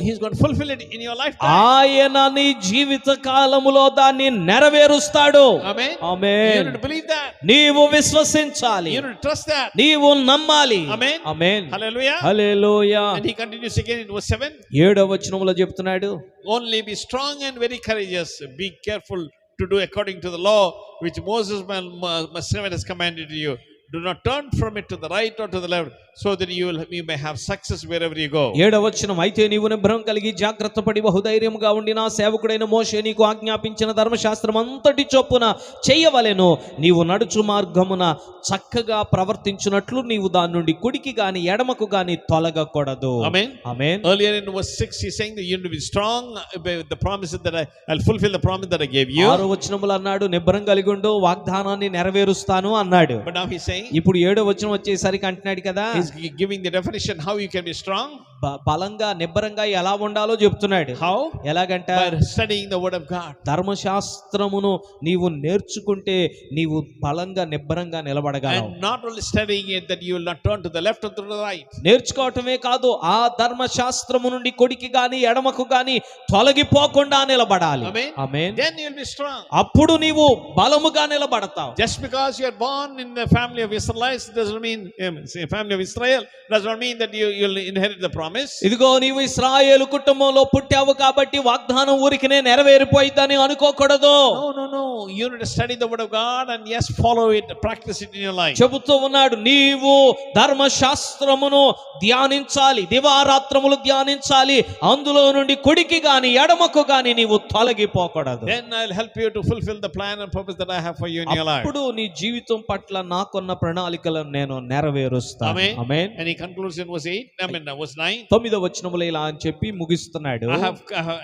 he's going to fulfill it in your lifetime. ఆయన నీ జీవిత కాలములో దాన్ని నెరవేరుస్తాడు. Amen. Amen. You need to believe that. నీవు విశ్వసించాలి. You need to trust that. నీవు నమ్మాలి. Amen. Amen. Hallelujah. Hallelujah. And he continues again in verse 7. 7వ వచనములో చెప్తున్నాడు, Only be strong and very courageous. Be careful to do according to the law which Moses my servant has commanded you. Do not turn from it to the right or to the left, so that you may have success wherever you go. 7వ వచనం, అయితే నీవు నిబ్బరం కలిగి జాగ్రత్త పడి బహుధైర్యముగా ఉండి నా సేవకుడైన మోషే నీకు ఆజ్ఞాపించిన ధర్మశాస్త్రం అంతటి చొప్పున చేయవలెను. నీవు నడుచు మార్గమున చక్కగా ప్రవర్తించున్నట్లు నీవు దాని నుండి కుడికి గాని ఎడమకు గాని తొలగకూడదు. Amen. Amen. Earlier in verse 6 he's saying that you need to be strong with the promises that I'll fulfill the promise that I gave you. 6వ వచనములో అన్నాడు నిబ్బరం కలిగి ఉండు వాగ్దానాన్ని నెరవేరుస్తాను అన్నాడు. But now he's saying, ఇప్పుడు 7వ వచనం వచ్చేసరికి అంటున్నాడు కదా, he's giving the definition how you can be strong. బలంగా నిబ్బరంగా ఎలా ఉండాలో చెప్తున్నాడు. How? ఎలాగంట? By studying the word of God. ధర్మశాస్త్రమును నీవు నేర్చుకుంటే నీవు బలంగా నిబ్బరంగా నిలబడగలవు. And not only studying it, that you will not turn to the left or to the right. నేర్చుకోవటమే కాదు ఆ ధర్మశాస్త్రము నుండి కుడికి గాని ఎడమకు గాని తొలగిపోకుండా నిలబడాలి. Amen. Amen. Then you will be strong. అప్పుడు నీవు బలముగా నిలబడతావు. Just because you are born in the family of Israelites doesn't mean family of Israel does not mean that you'll inherit the promise. ఇదిగో నీవు ఇశ్రాయేలు కుటుంబంలో పుట్టావు కాబట్టి వాగ్దానం ఊరికినే నెరవేరిపోయిందని అనుకోకూడదు. No. You need to study the word of God and yes, follow it, practice it in your life. చెబుతూ ఉన్నాడు నీవు ధర్మశాస్త్రమును ధ్యానించాలి, దివారాత్రములు ధ్యానించాలి, అందులో నుండి కుడికి గాని ఎడమకు గాని నీవు తొలగిపోకూడదు. Then I'll help you to fulfill the plan and purpose that I have for you in your life. అప్పుడు నీ జీవితం పట్ల నాకున్న ప్రణాళికలను నేను నెరవేరుస్తాను. Amen. Amen. And he concludes in verse 8, verse 9. 9వ వచనములో ఇలా అని చెప్పి ముగిస్తున్నాడు.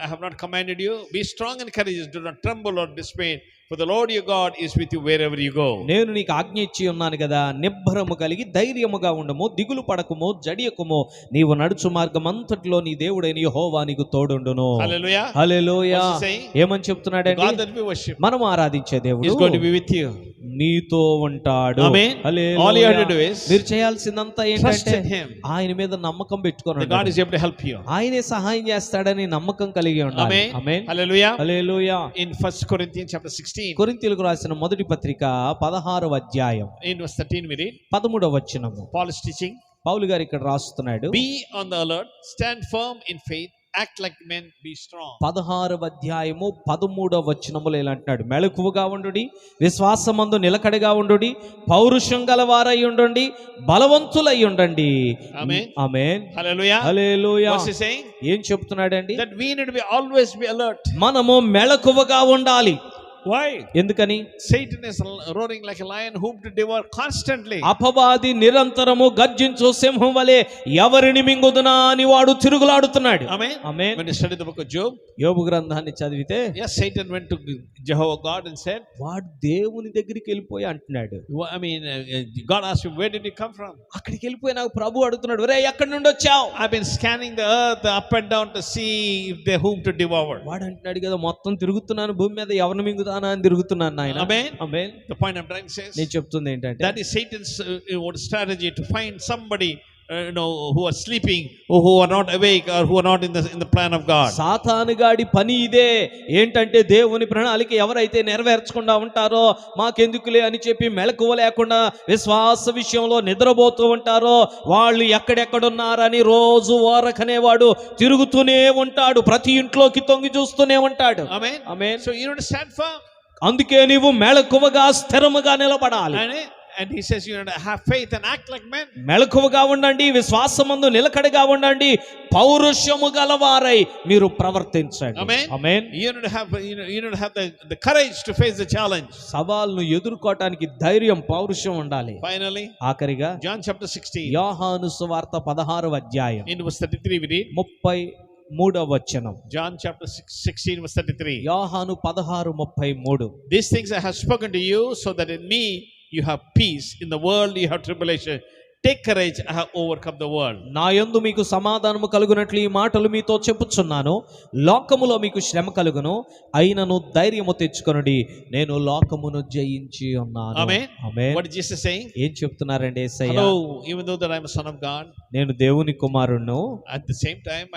I have not commanded you, be strong and courageous, do not tremble or dismay, for the Lord your God is with you wherever you go. నేను నీకు ఆజ్ఞ ఇచ్చి ఉన్నాను కదా, నిబ్బరము కలిగి ధైర్యముగా ఉండము, దిగులు పడకుము, జడియకుము, నీవు నడుచు మార్గం అంతటిలో నీ దేవుడైన యెహోవా నీకు తోడుండును. Hallelujah. Hallelujah. What's he saying? ఏమని చెప్తున్నాడండి? God that we worship మనం ఆరాధించే is దేవుడు going to be with you. నీతో ఉంటాడు. Amen. Hallelujah. All you have to do is మీరు చేయాల్సిందంతా trust ఏంటంటే in him. ఆయన మీద నమ్మకం పెట్టుకొని That God is able to help you. ఆయనే సహాయం చేస్తాడని నమ్మకం కలిగి ఉండాలి. Amen. Amen. Hallelujah. Hallelujah. In 1 Corinthians chapter 16, కొరింథీయులకు రాసిన మొదటి పత్రిక 16వ అధ్యాయం in verse 13 we read, 13వ వచనము Paul is teaching, పౌలు గారు ఇక్కడ రాస్తున్నాడు. be on the alert, stand firm in faith, act like men, be strong. 16వ అధ్యాయము 13వ వచనములో ఇలా అంటున్నాడు, మెలకువగా ఉండుడి, విశ్వాసమందు నిలకడగా ఉండుడి, పౌరుషం గలవారై ఉండండి, బలవంతులై ఉండండి. Amen. Amen. Hallelujah. Hallelujah. What's he saying? ఏం చెప్తున్నాడండి? That we need to be always be alert. మనము మెలకువగా ఉండాలి. Why? ఎందుకని? Satan is roaring like a lion whom to devour constantly. అపవాది నిరంతరము గర్జించు సింహం వలె ఎవరిని మింగుదునా అని వాడు తిరుగులాడుతున్నాడు. Amen. Amen. When you study the book of Job, యోబు గ్రంథాన్ని చదివితే yes, Satan went to Jehovah God and said, వాడు దేవుని దగ్గరికి వెళ్ళిపోయి అంటున్నాడు. I mean, God asked him, where did you come from? అక్కడికి వెళ్ళిపోయి నాకు ప్రభు అడుగుతున్నాడు, ఒరే ఎక్కడి నుండి వచ్చావు? I've been scanning the earth up and down to see if they whom to devour. వాడు అంటున్నాడు కదా, మొత్తం తిరుగుతున్నాను భూమి మీద, ఎవరిని మింగుతానా అని తిరుగుతున్నాను నాయన. Amen. Amen. The point I'm trying to say is, నేను చెప్తుంది ఏంటంటే, that is Satan's strategy to find somebody who are sleeping or who are not awake or who are not in the plan of God. సాతానుగాడి పని ఇదే. ఏంటంటే దేవుని ప్రణాళిక ఎవరైతే నెరవేర్చకుండా ఉంటారో, మాకెందుకులే అని చెప్పి మెలకువ లేకుండా విశ్వాస విషయంలో నిద్రపోతూ ఉంటారో, వాళ్ళు ఎక్కడెక్కడున్నారని రోజు ఓరకనేవాడు తిరుగుతూనే ఉంటాడు, ప్రతి ఇంట్లోకి తొంగి చూస్తూనే ఉంటాడు. Amen. Amen. So you know to stand firm. అందుకే నీవు మెలకువగా స్థిరముగా నిలబడాలి. And he says you know to have faith and act like men. మెలకువగా ఉండండి, విశ్వాసమందు నిలకడగా ఉండండి, పౌరుషము గలవారై మీరు ప్రవర్తించండి. Amen. Amen. You know to have the courage to face the challenge. సవాలును ఎదుర్కోవటానికి ధైర్యం, పౌరుషం ఉండాలి. Finally, ఆఖరిగా John chapter 16. యోహాను సువార్త 16వ అధ్యాయం In verse 33 we read. 33వ వచనం. John chapter 16 verse 33. యోహాను 16:33. These things I have spoken to you so that in me you have peace. In the world you have tribulation. Take courage, I have overcome the world. నా యందు మీకు సమాధానము కలుగునట్లు ఈ మాటలు మీతో చెప్పుచున్నాను. లోకములో మీకు శ్రమ కలుగును, అయినను ధైర్యము తెచ్చుకొనుడి, నేను లోకమును జయించి ఉన్నాను. Amen. Amen. What is Jesus saying? ఏం చెప్తున్నారండి యేసయ్య? Hello, even though that I am a son of God, నేను దేవుని కుమారుణ్ణు, at the same time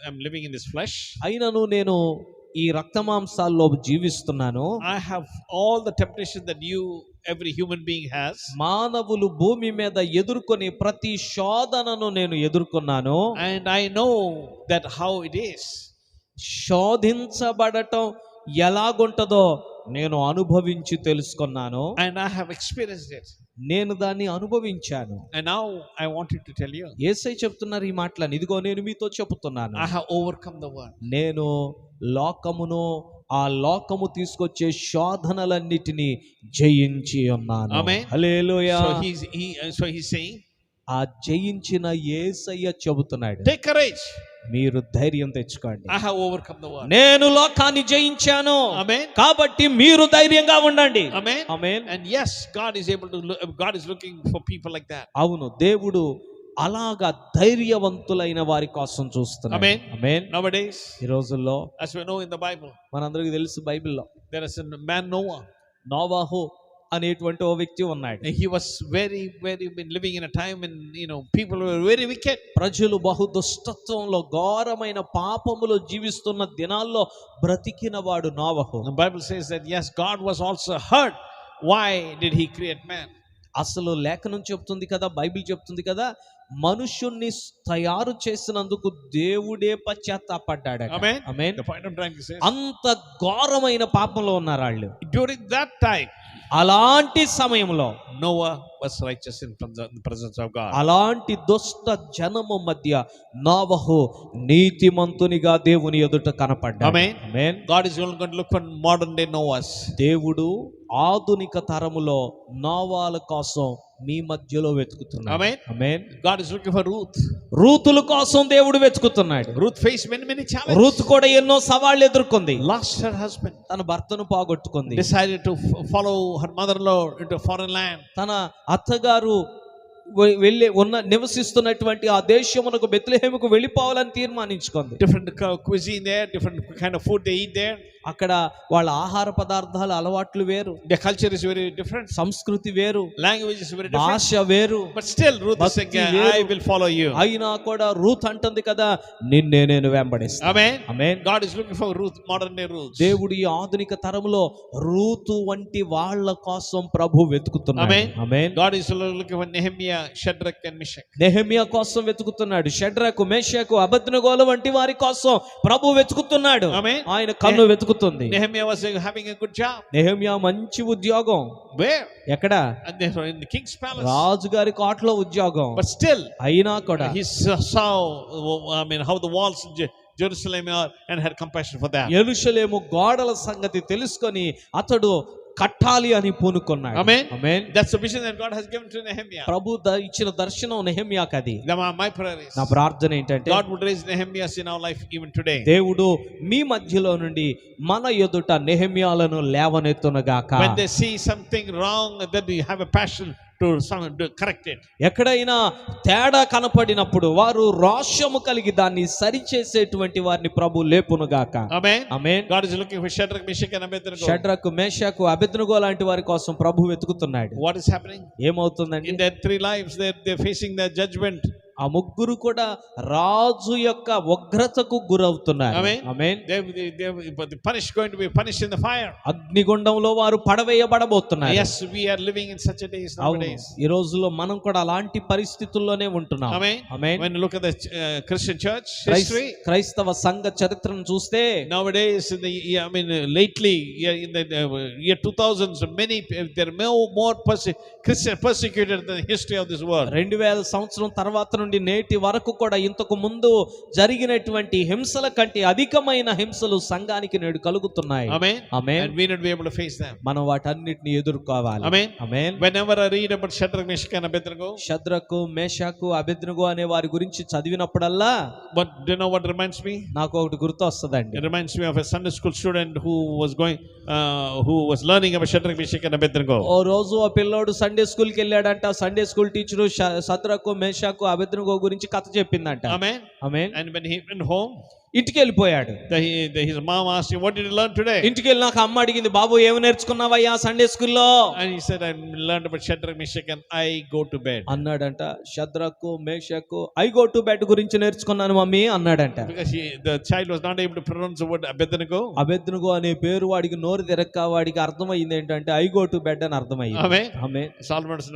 I'm living in this flesh. అయినను నేను ఈ రక్తమాంసాల్లో జీవిస్తున్నాను. I have all the temptation that every human being has. మానవులు భూమి మీద ఎదుర్కొని ప్రతి శోధనను నేను ఎదుర్కొన్నాను. And I know that how it is. శోధించబడటం ఎలాగుంటదో నేను అనుభవించి తెలుసుకున్నాను. And I have experienced it. నేను దాన్ని అనుభవించాను. And now I wanted to tell you. యేసయ్య చెప్తున్నారు ఈ మాటలని, ఇదిగో నేను మీతో చెప్తున్నాను. I have overcome the world. నేను లోకమును, ఆ లోకము తీసుకొచ్చే శోధనలన్నిటినీ జయించి ఉన్నాను. Amen. హల్లెలూయా. So he's saying, ఆ జయించిన యేసయ్య చెబుతున్నాడు, take courage. మీరు ధైర్యం తెచ్చుకోండి. I have overcome the world. నేను లోకాన్ని జయించాను. Amen. కాబట్టి మీరు ధైర్యంగా ఉండండి. Amen. Amen. And yes, God is looking for people like that. అవును, దేవుడు అలాగా ధైర్యవంతులైన వారి కోసం చూస్తున్నాడు. Amen. ఆమేన్. Nowadays, ఈ రోజుల్లో as we know in the Bible, మనందరికీ తెలుసు బైబిల్లో there is a man Noah. నోవాహు అనేటువంటి ఓ వ్యక్తి ఉన్నాడు. And he was very been living in a time when people were very wicked. ప్రజలు బహు దుష్టత్వంలో ఘోరమైన పాపములో జీవిస్తున్న దినాల్లో బ్రతికిన వాడు నోవహు. The Bible says that yes, God was also hurt. Why did he create man? అసలు లేఖనం చెప్తుంది కదా, బైబిల్ చెప్తుంది కదా, మనుషుణ్ణి తయారు చేసినందుకు దేవుడే పశ్చాత్తాపడ్డాడు. Amen. Amen. The point I'm trying to say, అంత ఘోరమైన పాపంలో ఉన్నారు వాళ్ళు. during that time, అలాంటి సమయంలో Noah was righteous in the presence of God. అలాంటి దుష్ట జనము మధ్య నోవహు నీతిమంతునిగా దేవుని ఎదుట కనపడ్డాడు. Amen. Amen. God is only going to look for modern day Noahs. దేవుడు ఆధునిక తరములో నోవాల కోసం మీ మధ్యలో వెతుకుతున్నాడు. Amen. Amen. God is looking for Ruth. రూతుల కోసం దేవుడు వెతుకుతున్నాడు. Ruth faced many challenges. Ruth కూడా ఎన్నో సవాళ్లు ఎదుర్కొంది. Lost her husband. తన భర్తను పోగొట్టుకుంది. Decided to follow her mother-in-law into a foreign land. తన అత్తగారు వెళ్ళి నివసిస్తున్నటువంటి ఆ దేశమునకు బెత్లెహేముకు వెళ్ళిపోవాలని తీర్మానించుకుంది. Different cuisine there, different kind of food they eat there. అక్కడ వాళ్ళ ఆహార పదార్థాల అలవాట్లు వేరు, Their culture is very different. సంస్కృతి వేరు, Language is very different. భాష వేరు. But still Ruth is saying, I will follow you. అయినా కూడా రూత్ అంటుంది కదా, నిన్నే నేను వెంబడిస్తాను. Amen. Amen. God is looking for Ruth, modern day Ruth. దేవుడు ఈ ఆధునిక తరములో రూతు వంటి వాళ్ళ కోసం ప్రభు వెతుకుతున్నాడు. Amen. Amen. God is looking for Nehemiah Nehemiah, Shadrach, and Meshach. Nehemiah కోసం వెతుకుతున్నాడు. షడ్రకు, మేషకు, అబేద్నెగోల వంటి వారి కోసం ప్రభు వెతుకుతున్నాడు. Amen. ఆయన కన్ను వెతుకుతుంది. Nehemiah was having a good job. Nehemiah మంచి ఉద్యోగం. Where? ఎక్కడ? And they were in the king's palace. రాజుగారి కోటలో ఉద్యోగం. But still, అయినా కూడా he saw, how the walls in Jerusalem are, and had compassion for them. యెరూషలేము గోడల సంగతి తెలుసుకొని అతడు కట్టాలి అని పూనుకున్నాడు. Amen. Amen. That's the vision that God has given to Nehemiah. ప్రభు ఇచ్చిన దర్శనం నెహెమ్యాకు అది. My prayer is, నా ప్రార్థన ఏంటంటే God would raise Nehemiahs in our life even today. దేవుడు మీ మధ్యలో నుండి మన ఎదుట నెహెమ్యాలను లేవనెత్తునుగాక. When they see something wrong, that we have a passion to correct it. ఎక్కడైనా తేడా కనపడినప్పుడు వారు రోషము కలిగి దాన్ని సరిచేసేటువంటి వారిని ప్రభు లేపునుగాక. Amen. Amen. God is looking for Shadrach, Meshach, and Abednego. షడ్రకు, మేషకు, అబేద్నెగో లాంటి వారి కోసం ప్రభు వెతుకుతున్నాడు. What is happening? ఏమవుతుందండి? In their 3 lives, they're facing their judgment. ఆ ముగ్గురు కూడా రాజు యొక్క ఉగ్రతకు గురవుతున్నారు. Amen. Amen. Going to be punished in the fire. అగ్నిగుండంలో వారు పడవేయబడబోతున్నారు. Yes, we are living in such a days nowadays. ఈ రోజుల్లో మనం కూడా అలాంటి పరిస్థితుల్లోనే ఉంటున్నాం. Amen. Amen. When you look at the Christian church history, క్రైస్తవ సంఘ చరిత్రను చూస్తే nowadays lately in the year 2000s, there are more Christians persecuted than the history of this world. 2000 సంవత్సరం తర్వాత నుండి నేటి వరకు కూడా ఇంతకు ముందు జరిగినటువంటి హింసల కంటే అధికమైన హింసలు సంఘానికి నేడు కలుగుతున్నాయి. Amen. Amen. And we need to be able to face them. మనం వాటన్నిటిని ఎదుర్కోవాలి. Amen. Amen. Whenever I read about Shadrach, Meshach, and Abednego, షద్రకు, మేషకు, అబేద్నెగో అనే వారి గురించి చదివినప్పుడల్లా but do you know what reminds me? నాకు ఒకటి గుర్తు వస్తుందండి. It reminds me of a Sunday school student who was learning about Shadrach, Meshach, and Abednego. ఓ రోజు ఆ పిల్లోడు సండే స్కూల్ కి వెళ్ళాడంట. సండే స్కూల్ టీచరు షద్రకు, మేషకు, అబేద్నెగో గురించి కథ చెప్పిందంట. Amen. Amen. And when he went home, ఇంటికి వెళ్ళిపోయాడు. his mom asked him, "What did you learn today?" ఇంటికి వెళ్ళినాక అమ్మ అడిగింది, బాబు ఏమి నేర్చుకున్నావయ్యా సండే స్కూల్లో? And he said, "I learned about Shadrach, Meshach, and I go to bed." అన్నాడంట. షద్రకు, మేషకు, ఐ గో టు బెడ్ గురించి నేర్చుకున్నాను మమ్మీ అన్నాడంట. Because the child was not able to pronounce the word Abednego. అబేద్నెగో అనే పేరు వాడికి నోరు తిరక్క వాడికి అర్థమైంది ఏంటంటే ఐ గో టు బెడ్ అని అర్థమైంది. Amen. Amen. It's almost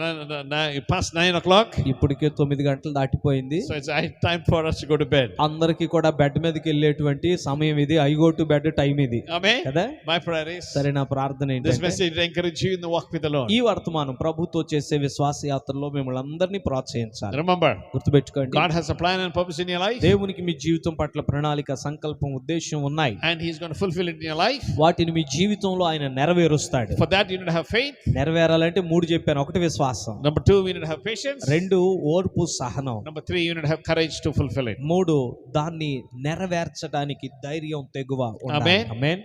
past 9 o'clock. ఇప్పటికే 9 గంటలు దాటిపోయింది. So it's time for us to go to bed. అందరికి కూడా బెడ్ మీదకి వెళ్ళేటువంటి సమయం ఇది. I go to bed time ఇది Amen. కదా. My prayer is, సరే, నా ప్రార్థన this ఏంటంటే message will encourage you in the walk with the Lord. ఈ వర్తమానం ప్రభుతో చేసే విశ్వాస యాత్రలో మిమ్మల్ని అందరినీ ప్రోత్సహించాలి. Remember, గుర్తుపెట్టుకోండి, God has a plan and purpose in your life, దేవునికి మీ జీవితం పట్ల ప్రణాళిక, సంకల్పం, ఉద్దేశం ఉన్నాయి. and He's going to fulfill it in your life. వాటిని మీ జీవితంలో ఆయన నెరవేరుస్తాడు. For that, you need to have faith. నెరవేరాలంటే 3 చెప్పాను. 1 విశ్వాసం, Number 2, we need to have patience. 2 ఓర్పు, సహనం, Number 3, you need to have courage to fulfill it. 3 దాన్ని నెరవేర్చడానికి ధైర్యం, తెగువ ఉండాలి. Amen. Amen.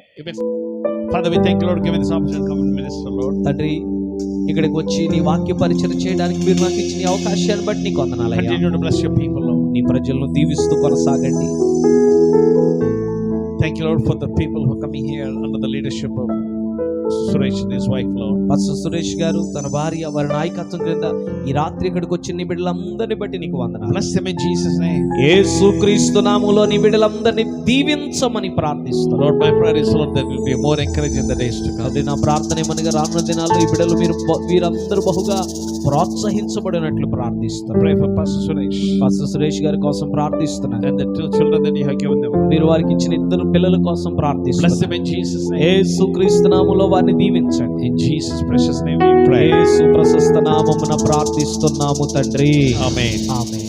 Father, we thank you, Lord, giving this opportunity to come and minister, Lord. తండ్రి, ఇక్కడికి వచ్చి నీ వాక్య పరిచయం చేయడానికి మీరు నాకు ఇచ్చిన ఈ అవకాశాన్ని బట్టి నీకు వందనాలయ్యా. Continue to bless your people, Lord. నీ ప్రజలను దీవిస్తూ కొనసాగండి. Thank you, Lord, for the people who are coming here under the leadership of Suresh and his wife, Lord. Pastor Suresh గారు, తన భార్య, వారి నాయకత్వం క్రింద ఈ రాత్రి ఇక్కడికి వచ్చిన నీ బిడ్డలందరినీ బట్టి నీకు వందనాలు. Bless them in Jesus' name. యేసుక్రీస్తు నామములో నీ బిడ్డలందరినీ దీవించమని ప్రార్థిస్తున్నాను. Lord, my prayer is, Lord, that will be more encouraging in the days to come. అది నా ప్రార్థన ఏమనగా రానున్న దినాల్లో ఈ బిడ్డలు వీరందరూ బహుగా ప్రోత్సహించబడినట్లు ప్రార్థిస్తున్నాను. Pray for Pastor Suresh pastor Suresh గారి కోసం ప్రార్థిస్తున్నాను. and the 2 children that you have given them. మీరు వారికి ఇచ్చిన 2 పిల్లల కోసం Bless ప్రార్థిస్తున్నాను. them in Jesus' name. యేసుక్రీస్తు నామములో వారిని దీవించండి. In Jesus' precious name we pray. యేసు ప్రశస్త నామమున ప్రార్థిస్తున్నాము తండ్రి. Amen. ఆమేన్.